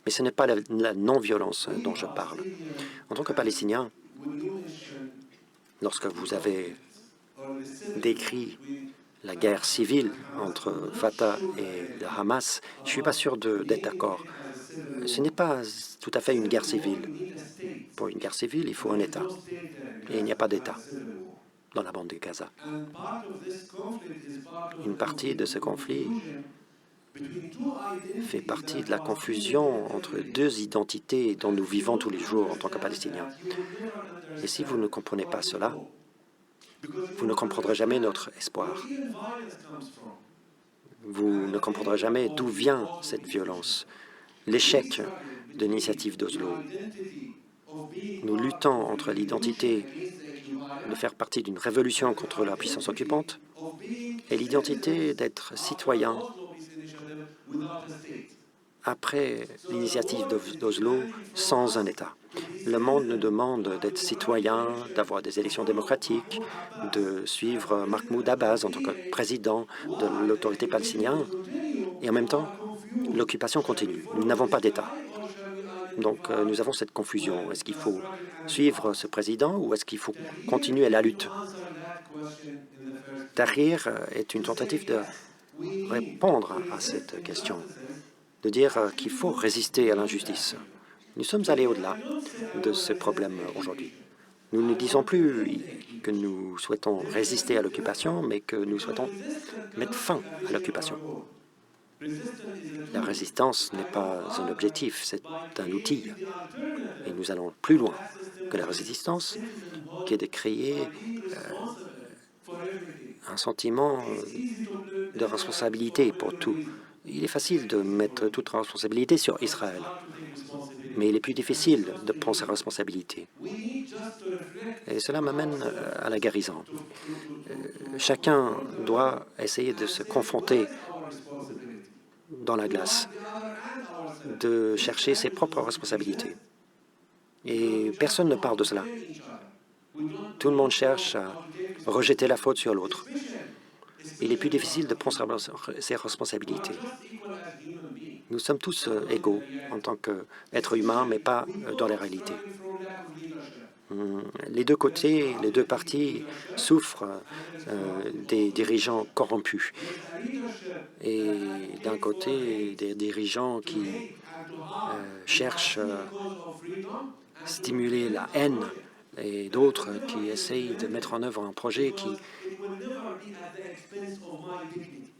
Mais ce n'est pas la non-violence dont je parle. En tant que Palestinien, lorsque vous avez décrit la guerre civile entre Fatah et le Hamas, je ne suis pas sûr d'être d'accord. Ce n'est pas tout à fait une guerre civile. Pour une guerre civile, il faut un État. Et il n'y a pas d'État dans la bande de Gaza. Une partie de ce conflit fait partie de la confusion entre deux identités dont nous vivons tous les jours en tant que Palestiniens. Et si vous ne comprenez pas cela, vous ne comprendrez jamais notre espoir. Vous ne comprendrez jamais d'où vient cette violence, l'échec de l'initiative d'Oslo. Nous luttons entre l'identité de faire partie d'une révolution contre la puissance occupante et l'identité d'être citoyen après l'initiative d'Oslo sans un État. Le monde nous demande d'être citoyen, d'avoir des élections démocratiques, de suivre Mahmoud Abbas en tant que président de l'autorité palestinienne. Et en même temps, l'occupation continue. Nous n'avons pas d'État. Donc nous avons cette confusion. Est-ce qu'il faut suivre ce président ou est-ce qu'il faut continuer la lutte? Tahrir est une tentative de répondre à cette question, de dire qu'il faut résister à l'injustice. Nous sommes allés au-delà de ce problème aujourd'hui. Nous ne disons plus que nous souhaitons résister à l'occupation, mais que nous souhaitons mettre fin à l'occupation. La résistance n'est pas un objectif, c'est un outil. Et nous allons plus loin que la résistance, qui est de créer un sentiment de responsabilité pour tout. Il est facile de mettre toute responsabilité sur Israël, mais il est plus difficile de prendre sa responsabilité. Et cela m'amène à la guérison. Chacun doit essayer de se confronter dans la glace, de chercher ses propres responsabilités. Et personne ne parle de cela. Tout le monde cherche à rejeter la faute sur l'autre. Il est plus difficile de prendre ses responsabilités. Nous sommes tous égaux en tant qu'êtres humains, mais pas dans la réalité. Les deux côtés, les deux partis souffrent des dirigeants corrompus. Et d'un côté, des dirigeants qui cherchent à stimuler la haine et d'autres qui essayent de mettre en œuvre un projet qui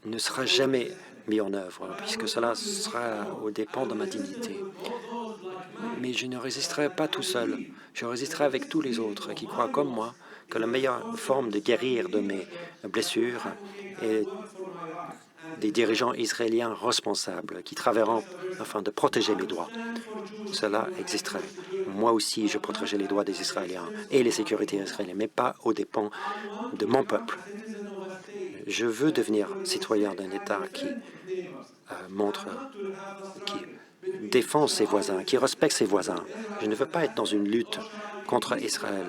ne sera jamais mis en œuvre, puisque cela sera aux dépens de ma dignité. Mais je ne résisterai pas tout seul. Je résisterai avec tous les autres qui croient comme moi que la meilleure forme de guérir de mes blessures est des dirigeants israéliens responsables qui travailleront afin de protéger mes droits. Cela existerait. Moi aussi, je protégerai les droits des Israéliens et les sécurités israéliennes, mais pas aux dépens de mon peuple. Je veux devenir citoyen d'un État qui qui défend ses voisins, qui respecte ses voisins. Je ne veux pas être dans une lutte contre Israël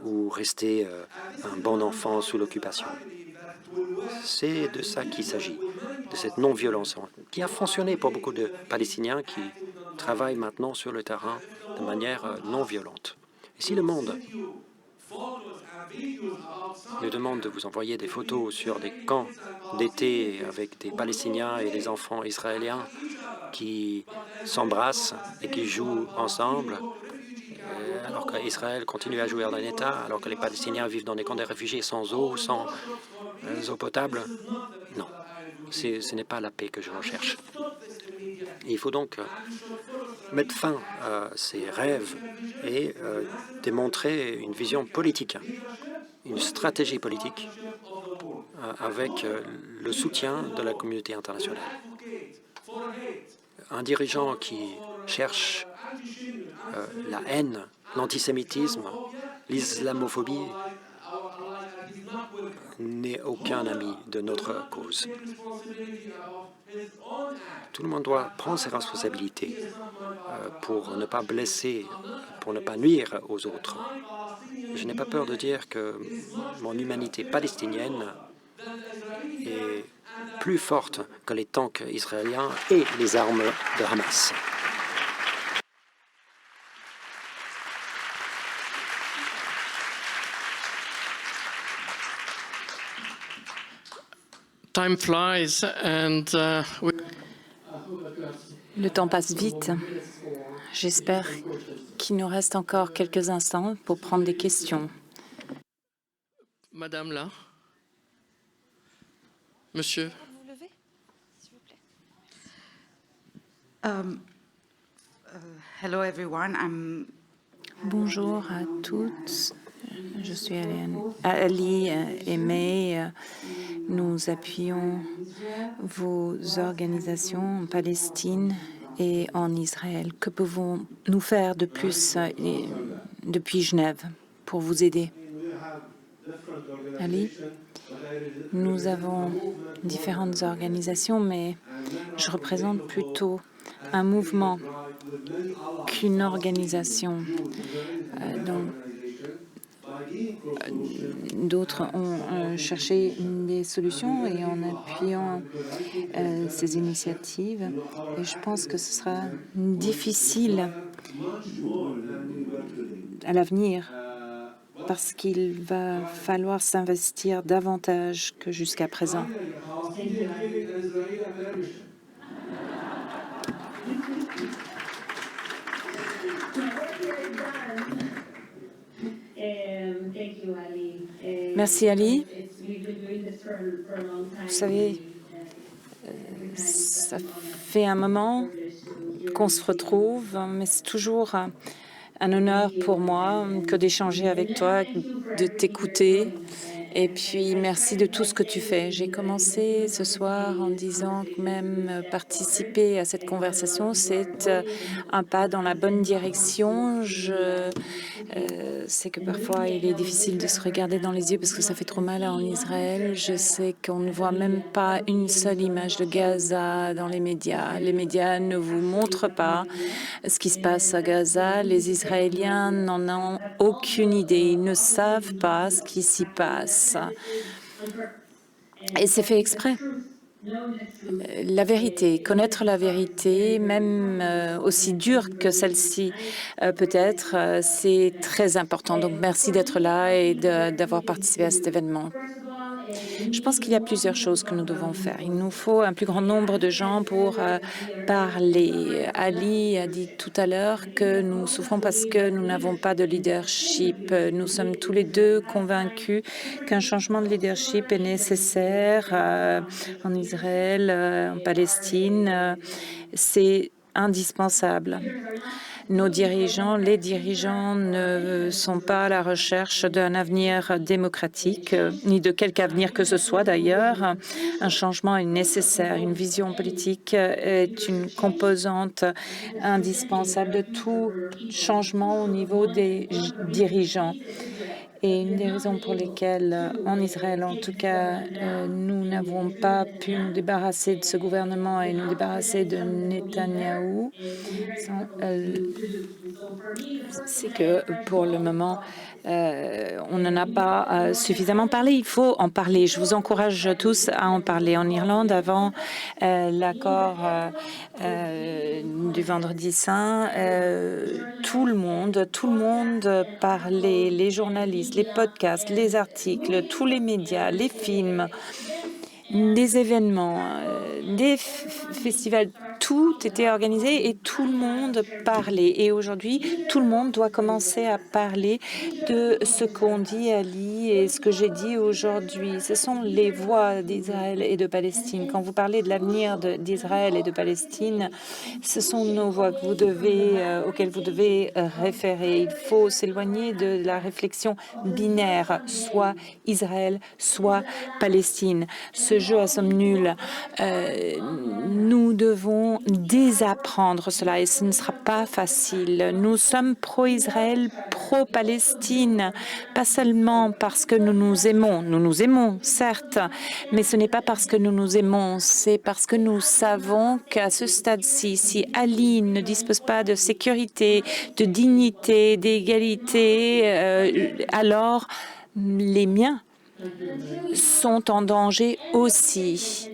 ou rester un bon enfant sous l'occupation. C'est de ça qu'il s'agit, de cette non-violence qui a fonctionné pour beaucoup de Palestiniens qui travaillent maintenant sur le terrain de manière non violente. Et si le monde nous demande de vous envoyer des photos sur des camps d'été avec des Palestiniens et des enfants israéliens qui s'embrassent et qui jouent ensemble, alors qu'Israël continue à jouer dans un État, alors que les Palestiniens vivent dans des camps de réfugiés sans eau, sans eau potable, non, ce n'est pas la paix que je recherche. Il faut donc mettre fin à ces rêves et démontrer une vision politique, une stratégie politique avec le soutien de la communauté internationale. Un dirigeant qui cherche la haine l'antisémitisme, l'islamophobie n'est aucun ami de notre cause. Tout le monde doit prendre ses responsabilités pour ne pas blesser, pour ne pas nuire aux autres. Je n'ai pas peur de dire que mon humanité palestinienne est plus forte que les tanks israéliens et les armes de Hamas. Time flies and Le temps passe vite. J'espère qu'il nous reste encore quelques instants pour prendre des questions. Madame là. Monsieur. Vous levez, s'il vous plaît. Hello everyone. Bonjour à toutes. Je suis Ali Aimé. Nous appuyons vos organisations en Palestine et en Israël. Que pouvons-nous faire de plus depuis Genève pour vous aider? Ali, nous avons différentes organisations, mais je représente plutôt un mouvement qu'une organisation. D'autres ont cherché des solutions et en appuyant ces initiatives. Et je pense que ce sera difficile à l'avenir parce qu'il va falloir s'investir davantage que jusqu'à présent. Merci Ali. Vous savez, ça fait un moment qu'on se retrouve, mais c'est toujours un honneur pour moi que d'échanger avec toi, de t'écouter. Et puis, merci de tout ce que tu fais. J'ai commencé ce soir en disant que même participer à cette conversation, c'est un pas dans la bonne direction. Je sais que parfois, il est difficile de se regarder dans les yeux parce que ça fait trop mal en Israël. Je sais qu'on ne voit même pas une seule image de Gaza dans les médias. Les médias ne vous montrent pas ce qui se passe à Gaza. Les Israéliens n'en ont aucune idée. Ils ne savent pas ce qui s'y passe. Et c'est fait exprès. La vérité, connaître la vérité, même aussi dure que celle-ci peut être, c'est très important. Donc, merci d'être là et d'avoir participé à cet événement. Je pense qu'il y a plusieurs choses que nous devons faire. Il nous faut un plus grand nombre de gens pour parler. Ali a dit tout à l'heure que nous souffrons parce que nous n'avons pas de leadership. Nous sommes tous les deux convaincus qu'un changement de leadership est nécessaire en Israël, en Palestine. C'est indispensable. Nos dirigeants, les dirigeants ne sont pas à la recherche d'un avenir démocratique, ni de quelque avenir que ce soit d'ailleurs. Un changement est nécessaire. Une vision politique est une composante indispensable de tout changement au niveau des dirigeants. Et une des raisons pour lesquelles, en Israël en tout cas, nous n'avons pas pu nous débarrasser de ce gouvernement et nous débarrasser de Netanyahou, c'est que pour le moment, on n'en a pas suffisamment parlé. Il faut en parler. Je vous encourage tous à en parler. En Irlande, avant l'accord du Vendredi Saint, tout le monde parlait, les journalistes, les podcasts, les articles, tous les médias, les films, des événements, des festivals, tout était organisé et tout le monde parlait. Et aujourd'hui, tout le monde doit commencer à parler de ce qu'on dit, Ali, et ce que j'ai dit aujourd'hui. Ce sont les voix d'Israël et de Palestine. Quand vous parlez de l'avenir d'Israël et de Palestine, ce sont nos voix que auxquelles vous devez référer. Il faut s'éloigner de la réflexion binaire, soit Israël, soit Palestine. Ce jeu à somme nulle. Nous devons devons désapprendre cela et ce ne sera pas facile. Nous sommes pro-Israël, pro-Palestine, pas seulement parce que nous nous aimons, certes, mais ce n'est pas parce que nous nous aimons, c'est parce que nous savons qu'à ce stade-ci, si Ali ne dispose pas de sécurité, de dignité, d'égalité, alors les miens sont en danger aussi.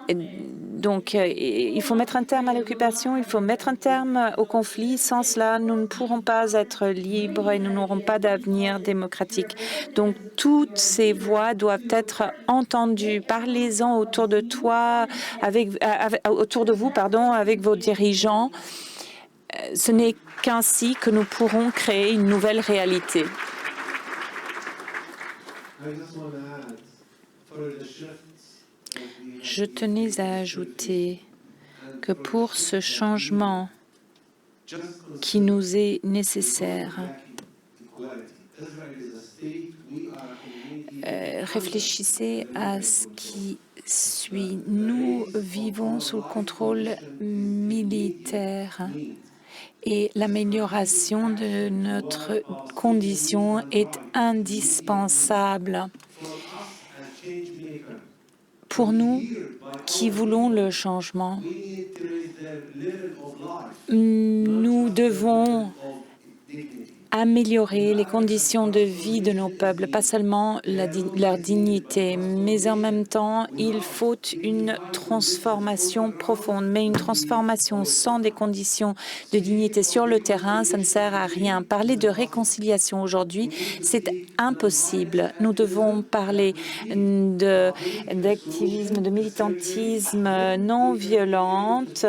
Donc, il faut mettre un terme à l'occupation, il faut mettre un terme au conflit. Sans cela, nous ne pourrons pas être libres et nous n'aurons pas d'avenir démocratique. Donc, toutes ces voix doivent être entendues. Parlez-en autour de autour de vous, avec vos dirigeants. Ce n'est qu'ainsi que nous pourrons créer une nouvelle réalité. Je tenais à ajouter que pour ce changement qui nous est nécessaire, réfléchissez à ce qui suit. Nous vivons sous le contrôle militaire et l'amélioration de notre condition est indispensable. Pour nous qui voulons le changement, nous devons améliorer les conditions de vie de nos peuples, pas seulement leur dignité, mais en même temps, il faut une transformation profonde. Mais une transformation sans des conditions de dignité sur le terrain, ça ne sert à rien. Parler de réconciliation aujourd'hui, c'est impossible. Nous devons parler d'activisme, de militantisme non violente,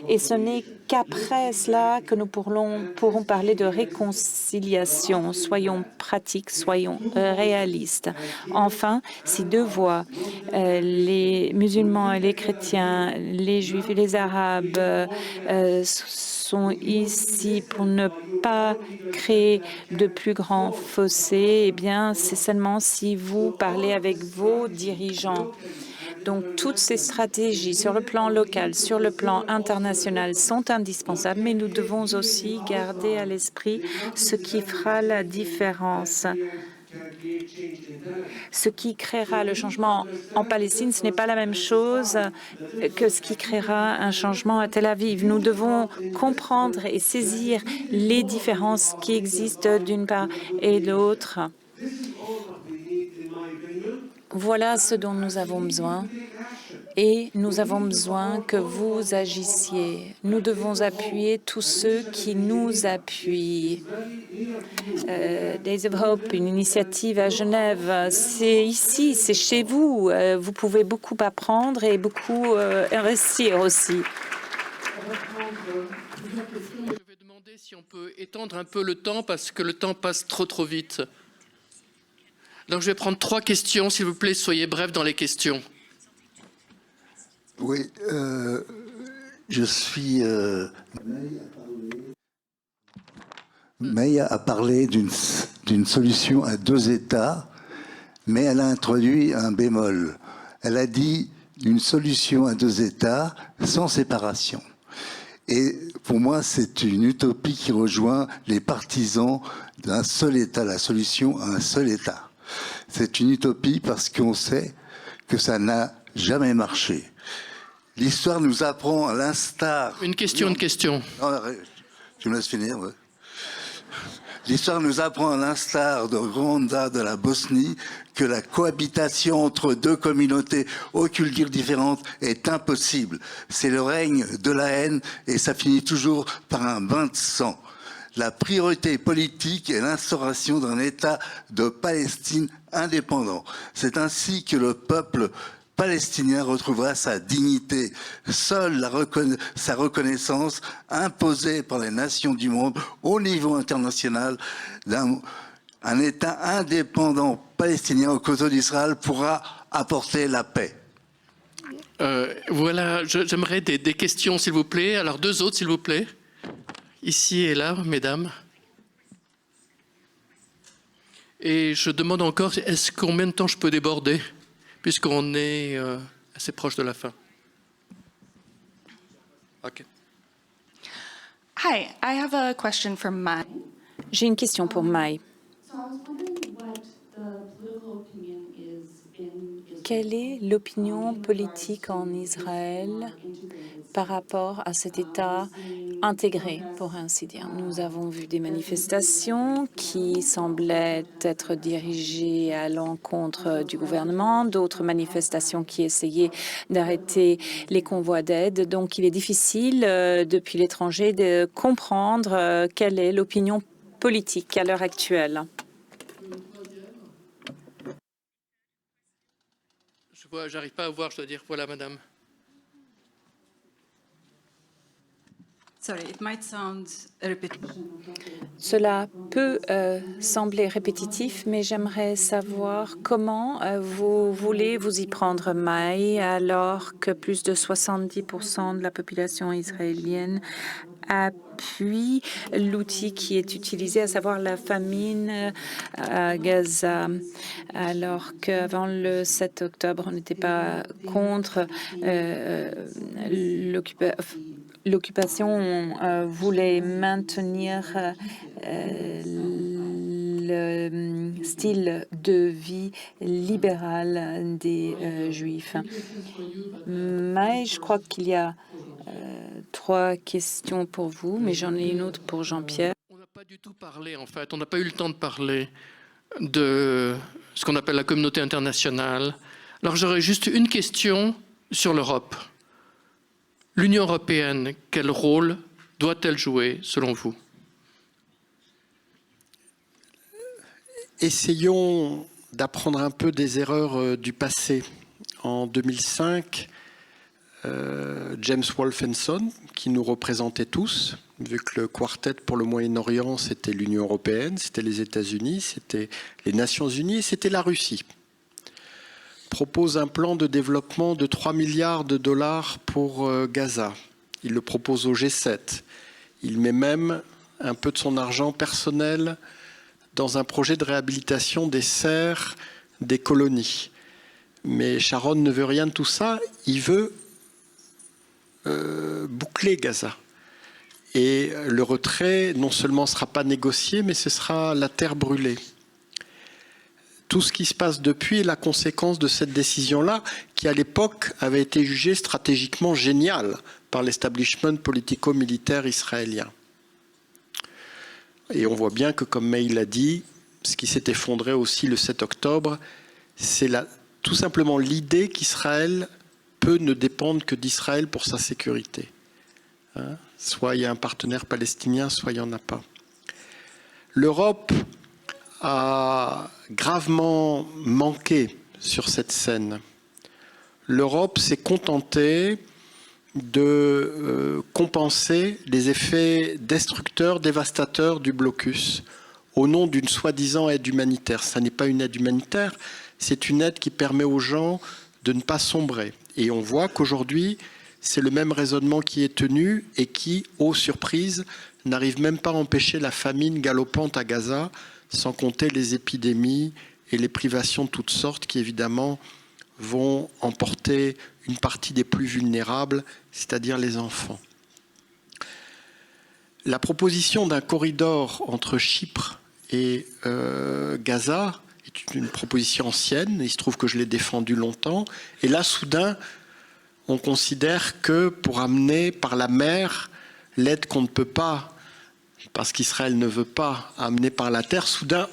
et ce n'est qu'après cela que nous pourrons parler de réconciliation. Soyons pratiques, soyons réalistes. Enfin, ces deux voix, les musulmans et les chrétiens, les juifs et les arabes, sont ici pour ne pas créer de plus grands fossés. Eh bien, c'est seulement si vous parlez avec vos dirigeants. Donc, toutes ces stratégies sur le plan local, sur le plan international sont indispensables, mais nous devons aussi garder à l'esprit ce qui fera la différence. Ce qui créera le changement en Palestine, ce n'est pas la même chose que ce qui créera un changement à Tel Aviv. Nous devons comprendre et saisir les différences qui existent d'une part et de l'autre. Voilà ce dont nous avons besoin. Et nous avons besoin que vous agissiez. Nous devons appuyer tous ceux qui nous appuient. Days of Hope, une initiative à Genève, c'est ici, c'est chez vous. Vous pouvez beaucoup apprendre et beaucoup investir aussi. Je vais demander si on peut étendre un peu le temps parce que le temps passe trop vite. Donc je vais prendre 3 questions, s'il vous plaît, soyez brefs dans les questions. Oui, je suis... May a parlé d'une solution à 2 États, mais elle a introduit un bémol. Elle a dit une solution à 2 États sans séparation. Et pour moi, c'est une utopie qui rejoint les partisans d'un seul État, la solution à un seul État. C'est une utopie parce qu'on sait que ça n'a jamais marché. L'histoire nous apprend à l'instar... Une question. Non, tu me laisses finir, ouais. L'histoire nous apprend à l'instar de Rwanda, de la Bosnie, que la cohabitation entre 2 communautés aux cultures différentes est impossible. C'est le règne de la haine et ça finit toujours par un bain de sang. La priorité politique est l'instauration d'un État de Palestine indépendant. C'est ainsi que le peuple palestinien retrouvera sa dignité. Seule sa reconnaissance imposée par les nations du monde au niveau international un État indépendant palestinien aux côtés d'Israël pourra apporter la paix. Voilà, j'aimerais des questions, s'il vous plaît. Alors 2 autres, s'il vous plaît. Ici et là, mesdames. Et je demande encore, combien de temps je peux déborder, puisqu'on est assez proche de la fin. OK. Hi, I have a question for Matt. J'ai une question pour Mai. Quelle est l'opinion politique en Israël par rapport à cet État intégré, pour ainsi dire? Nous avons vu des manifestations qui semblaient être dirigées à l'encontre du gouvernement, d'autres manifestations qui essayaient d'arrêter les convois d'aide. Donc, il est difficile, depuis l'étranger, de comprendre quelle est l'opinion politique à l'heure actuelle. J'arrive pas à voir, je dois dire. Voilà, madame. Sorry, it might sound a repetition. Cela peut sembler répétitif, mais j'aimerais savoir comment vous voulez vous y prendre, Mai, alors que plus de 70% de la population israélienne appuie l'outil qui est utilisé, à savoir la famine à Gaza, alors qu'avant le 7 octobre, on n'était pas contre l'occupation. On voulait maintenir le style de vie libéral des Juifs. Mais je crois qu'il y a 3 questions pour vous, mais j'en ai une autre pour Jean-Pierre. On n'a pas du tout parlé, en fait. On n'a pas eu le temps de parler de ce qu'on appelle la communauté internationale. Alors j'aurais juste une question sur l'Europe. L'Union européenne, quel rôle doit-elle jouer, selon vous? Essayons d'apprendre un peu des erreurs du passé. En 2005, James Wolfenson, qui nous représentait tous, vu que le quartet pour le Moyen-Orient, c'était l'Union européenne, c'était les États-Unis, c'était les Nations unies et c'était la Russie, propose un plan de développement de 3 milliards de dollars pour Gaza. Il le propose au G7. Il met même un peu de son argent personnel dans un projet de réhabilitation des serres des colonies. Mais Sharon ne veut rien de tout ça. Il veut boucler Gaza. Et le retrait, non seulement ne sera pas négocié, mais ce sera la terre brûlée. Tout ce qui se passe depuis est la conséquence de cette décision-là, qui à l'époque avait été jugée stratégiquement géniale par l'establishment politico-militaire israélien. Et on voit bien que, comme May l'a dit, ce qui s'est effondré aussi le 7 octobre, c'est tout simplement l'idée qu'Israël peut ne dépendre que d'Israël pour sa sécurité. Hein? Soit il y a un partenaire palestinien, soit il n'y en a pas. L'Europe a gravement manqué sur cette scène. L'Europe s'est contentée de compenser les effets destructeurs, dévastateurs du blocus au nom d'une soi-disant aide humanitaire. Ça n'est pas une aide humanitaire, c'est une aide qui permet aux gens de ne pas sombrer. Et on voit qu'aujourd'hui, c'est le même raisonnement qui est tenu et qui, ô surprise, n'arrive même pas à empêcher la famine galopante à Gaza, sans compter les épidémies et les privations de toutes sortes qui, évidemment, vont emporter une partie des plus vulnérables, c'est-à-dire les enfants. La proposition d'un corridor entre Chypre et Gaza est une proposition ancienne. Il se trouve que je l'ai défendue longtemps. Et là, soudain, on considère que pour amener par la mer l'aide qu'on ne peut pas, parce qu'Israël ne veut pas amener par la terre, soudain,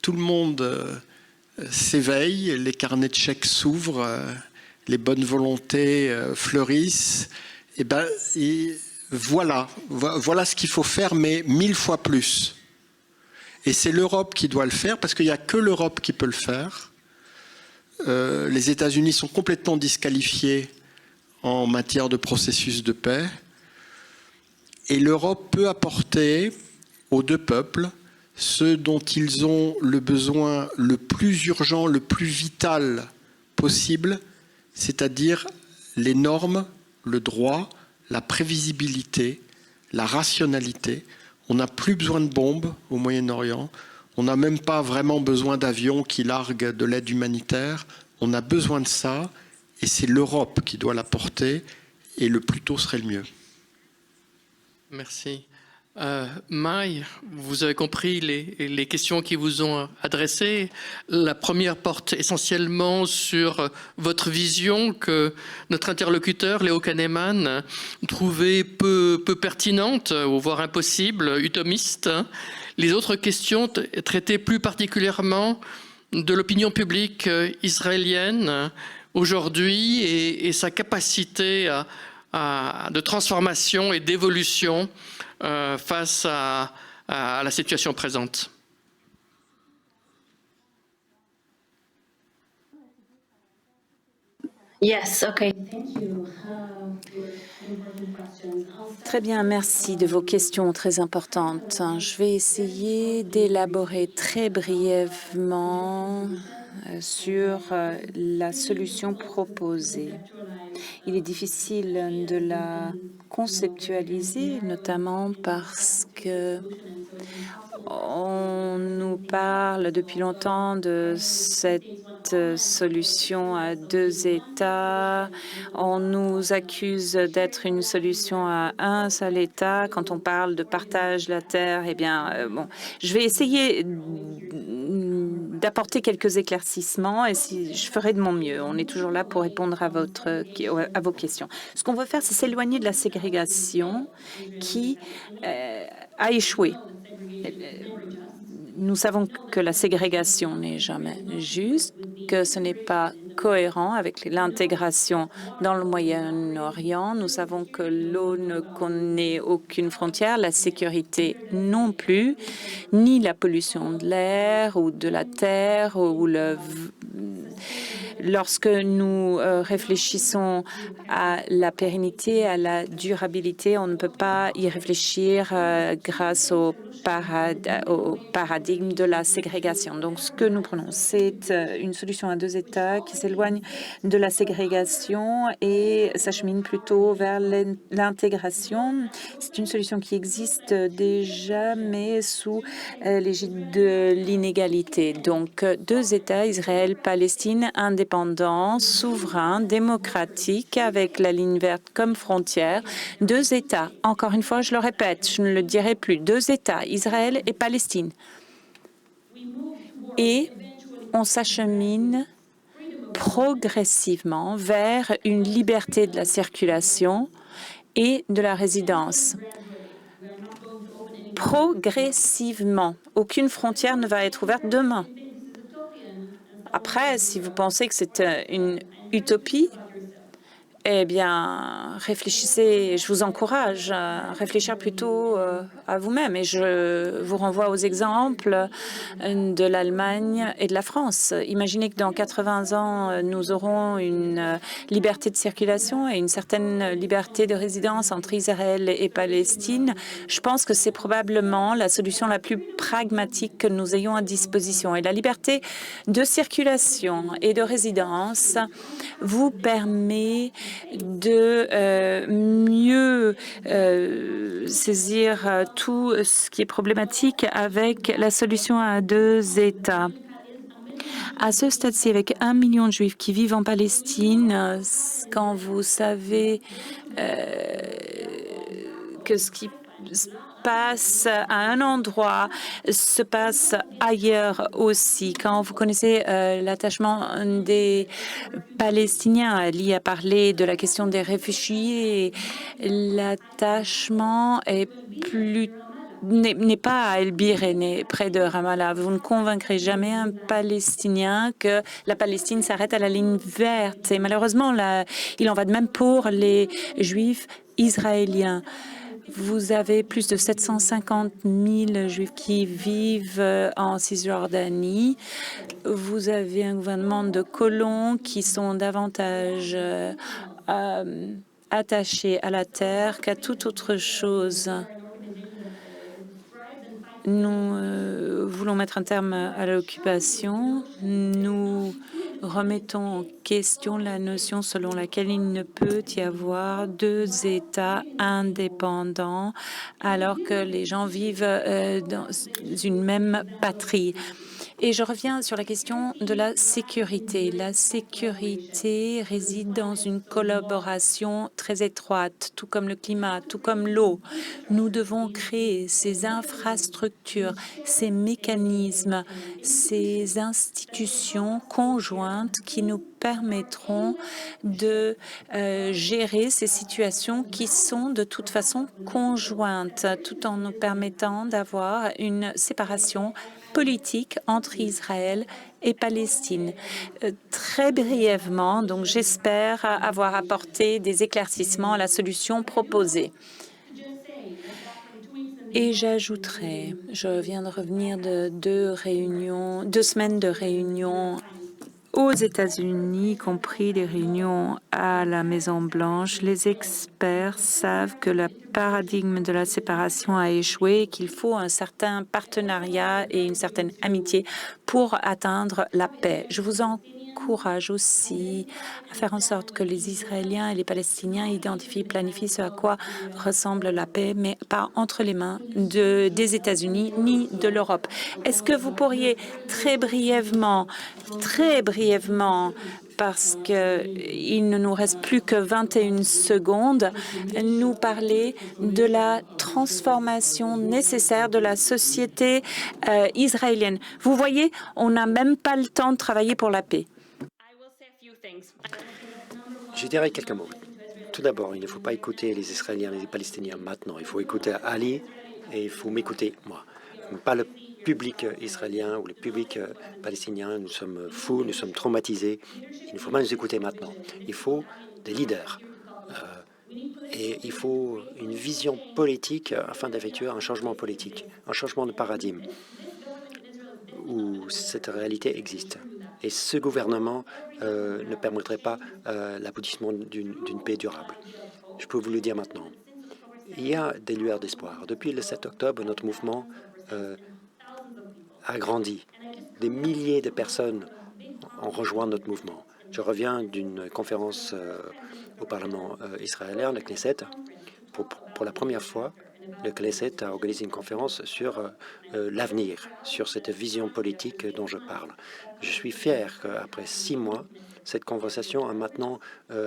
tout le monde s'éveille, les carnets de chèques s'ouvrent, les bonnes volontés fleurissent. Et voilà ce qu'il faut faire, mais 1000 fois plus. Et c'est l'Europe qui doit le faire, parce qu'il n'y a que l'Europe qui peut le faire. Les États-Unis sont complètement disqualifiés en matière de processus de paix. Et l'Europe peut apporter aux deux peuples ce dont ils ont le besoin le plus urgent, le plus vital possible, c'est-à-dire les normes, le droit, la prévisibilité, la rationalité. On n'a plus besoin de bombes au Moyen-Orient. On n'a même pas vraiment besoin d'avions qui larguent de l'aide humanitaire. On a besoin de ça et c'est l'Europe qui doit l'apporter et le plus tôt serait le mieux. Merci. Mai, vous avez compris les questions qui vous ont adressées. La première porte essentiellement sur votre vision que notre interlocuteur, Léo Kahneman, trouvait peu pertinente, ou voire impossible, utomiste. Les autres questions traitaient plus particulièrement de l'opinion publique israélienne aujourd'hui et sa capacité de transformation et d'évolution face à la situation présente. Yes, okay. Très bien, merci de vos questions très importantes. Je vais essayer d'élaborer très brièvement sur la solution proposée. Il est difficile de la conceptualiser, notamment parce que on nous parle depuis longtemps de cette solution à 2 États. On nous accuse d'être une solution à un seul État. Quand on parle de partage de la terre, eh bien, bon, je vais essayer d'apporter quelques éclaircissements et je ferai de mon mieux. On est toujours là pour répondre à vos questions. Ce qu'on veut faire, c'est s'éloigner de la ségrégation qui a échoué. Nous savons que la ségrégation n'est jamais juste, que ce n'est pas cohérent avec l'intégration dans le Moyen-Orient. Nous savons que l'eau ne connaît aucune frontière, la sécurité non plus, ni la pollution de l'air ou de la terre ou Lorsque nous réfléchissons à la pérennité, à la durabilité, on ne peut pas y réfléchir grâce au paradigme de la ségrégation. Donc, ce que nous prenons, c'est une solution à 2 États qui s'éloigne de la ségrégation et s'achemine plutôt vers l'intégration. C'est une solution qui existe déjà, mais sous l'égide de l'inégalité. Donc, 2 États, Israël, Palestine, indépendants, souverains, démocratiques, avec la ligne verte comme frontière. 2 États. Encore une fois, je le répète, je ne le dirai plus. 2 États, Israël et Palestine. Et on s'achemine progressivement vers une liberté de la circulation et de la résidence. Progressivement. Aucune frontière ne va être ouverte demain. Après, si vous pensez que c'est une utopie, eh bien, réfléchissez, je vous encourage à réfléchir plutôt à vous-même. Et je vous renvoie aux exemples de l'Allemagne et de la France. Imaginez que dans 80 ans, nous aurons une liberté de circulation et une certaine liberté de résidence entre Israël et Palestine. Je pense que c'est probablement la solution la plus pragmatique que nous ayons à disposition. Et la liberté de circulation et de résidence vous permet de mieux saisir tout ce qui est problématique avec la solution à 2 États. À ce stade-ci, avec 1 million de Juifs qui vivent en Palestine, quand vous savez que ce qui passe à un endroit se passe ailleurs aussi. Quand vous connaissez l'attachement des Palestiniens, Ali a parlé de la question des réfugiés, l'attachement n'est pas à El Bir, près de Ramallah. Vous ne convaincrez jamais un Palestinien que la Palestine s'arrête à la ligne verte. Et malheureusement, il en va de même pour les Juifs israéliens. Vous avez plus de 750 000 Juifs qui vivent en Cisjordanie. Vous avez un gouvernement de colons qui sont davantage attachés à la terre qu'à toute autre chose. Nous voulons mettre un terme à l'occupation. Nous remettons en question la notion selon laquelle il ne peut y avoir 2 États indépendants alors que les gens vivent dans une même patrie. Et je reviens sur la question de la sécurité. La sécurité réside dans une collaboration très étroite, tout comme le climat, tout comme l'eau. Nous devons créer ces infrastructures, ces mécanismes, ces institutions conjointes qui nous permettront de gérer ces situations qui sont de toute façon conjointes, tout en nous permettant d'avoir une séparation politique entre Israël et Palestine. Très brièvement, donc j'espère avoir apporté des éclaircissements à la solution proposée. Et j'ajouterai, je viens de revenir de 2 semaines de réunions aux États-Unis, y compris des réunions à la Maison-Blanche. Les experts savent que le paradigme de la séparation a échoué et qu'il faut un certain partenariat et une certaine amitié pour atteindre la paix. Je vous encourage aussi à faire en sorte que les Israéliens et les Palestiniens identifient, planifient ce à quoi ressemble la paix, mais pas entre les mains des États-Unis ni de l'Europe. Est-ce que vous pourriez très brièvement, parce qu'il ne nous reste plus que 21 secondes, nous parler de la transformation nécessaire de la société israélienne. Vous voyez, on n'a même pas le temps de travailler pour la paix. Je dirais quelques mots. Tout d'abord, il ne faut pas écouter les Israéliens et les Palestiniens maintenant. Il faut écouter Ali et il faut m'écouter moi. Pas le public israélien ou le public palestinien. Nous sommes fous, nous sommes traumatisés. Il ne faut pas nous écouter maintenant. Il faut des leaders. Et il faut une vision politique afin d'effectuer un changement politique, un changement de paradigme où cette réalité existe. Et ce gouvernement ne permettrait pas l'aboutissement d'une paix durable. Je peux vous le dire maintenant. Il y a des lueurs d'espoir. Depuis le 7 octobre, notre mouvement a grandi. Des milliers de personnes ont rejoint notre mouvement. Je reviens d'une conférence au Parlement israélien, le Knesset. Pour la première fois, le Knesset a organisé une conférence sur l'avenir, sur cette vision politique dont je parle. Je suis fier qu'après 6 mois, cette conversation a maintenant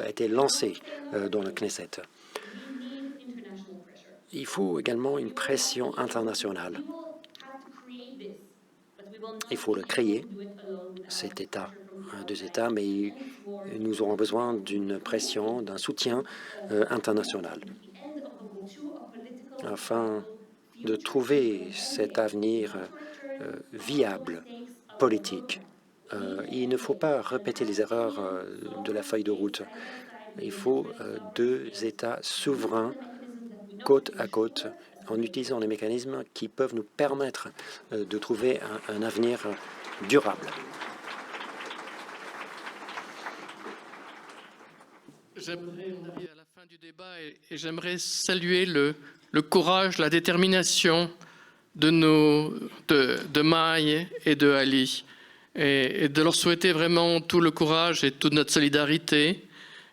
été lancée dans le Knesset. Il faut également une pression internationale. Il faut le créer, cet État, deux États, mais nous aurons besoin d'une pression, d'un soutien international afin de trouver cet avenir viable, politique. Il ne faut pas répéter les erreurs de la feuille de route. Il faut 2 États souverains, côte à côte, en utilisant les mécanismes qui peuvent nous permettre de trouver un avenir durable. J'aimerais arriver à la fin du débat et j'aimerais saluer le courage, la détermination de Maï et de Ali et de leur souhaiter vraiment tout le courage et toute notre solidarité.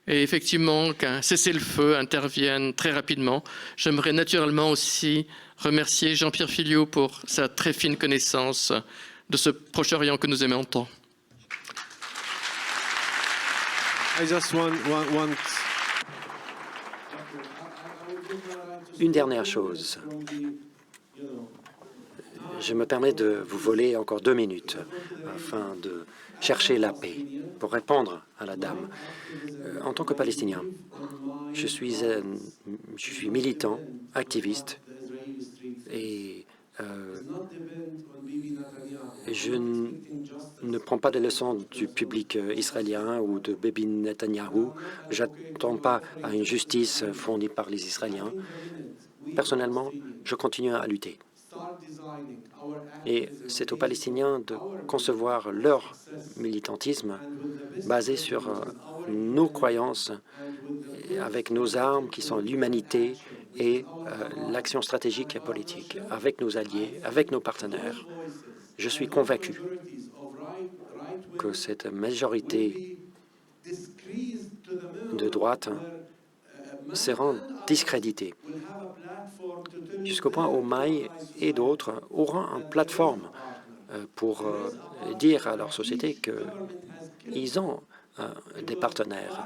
Et effectivement, qu'un cessez-le-feu intervienne très rapidement. J'aimerais naturellement aussi remercier Jean-Pierre Filliot pour sa très fine connaissance de ce Proche-Orient que nous aimons tant. Une dernière chose. Je me permets de vous voler encore 2 minutes afin de chercher la paix pour répondre à la dame. En tant que Palestinien, je suis militant, activiste et je ne prends pas de leçons du public israélien ou de Bibi Netanyahou. Je n'attends pas à une justice fournie par les Israéliens. Personnellement, je continue à lutter. Et c'est aux Palestiniens de concevoir leur militantisme basé sur nos croyances, avec nos armes qui sont l'humanité et l'action stratégique et politique, avec nos alliés, avec nos partenaires. Je suis convaincu que cette majorité de droite sera discréditée, jusqu'au point où Maï et d'autres auront une plateforme pour dire à leur société qu'ils ont des partenaires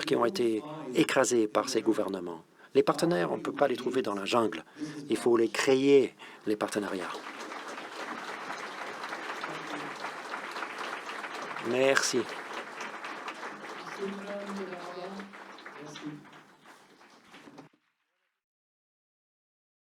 qui ont été écrasés par ces gouvernements. Les partenaires, on ne peut pas les trouver dans la jungle. Il faut les créer, les partenariats. Merci.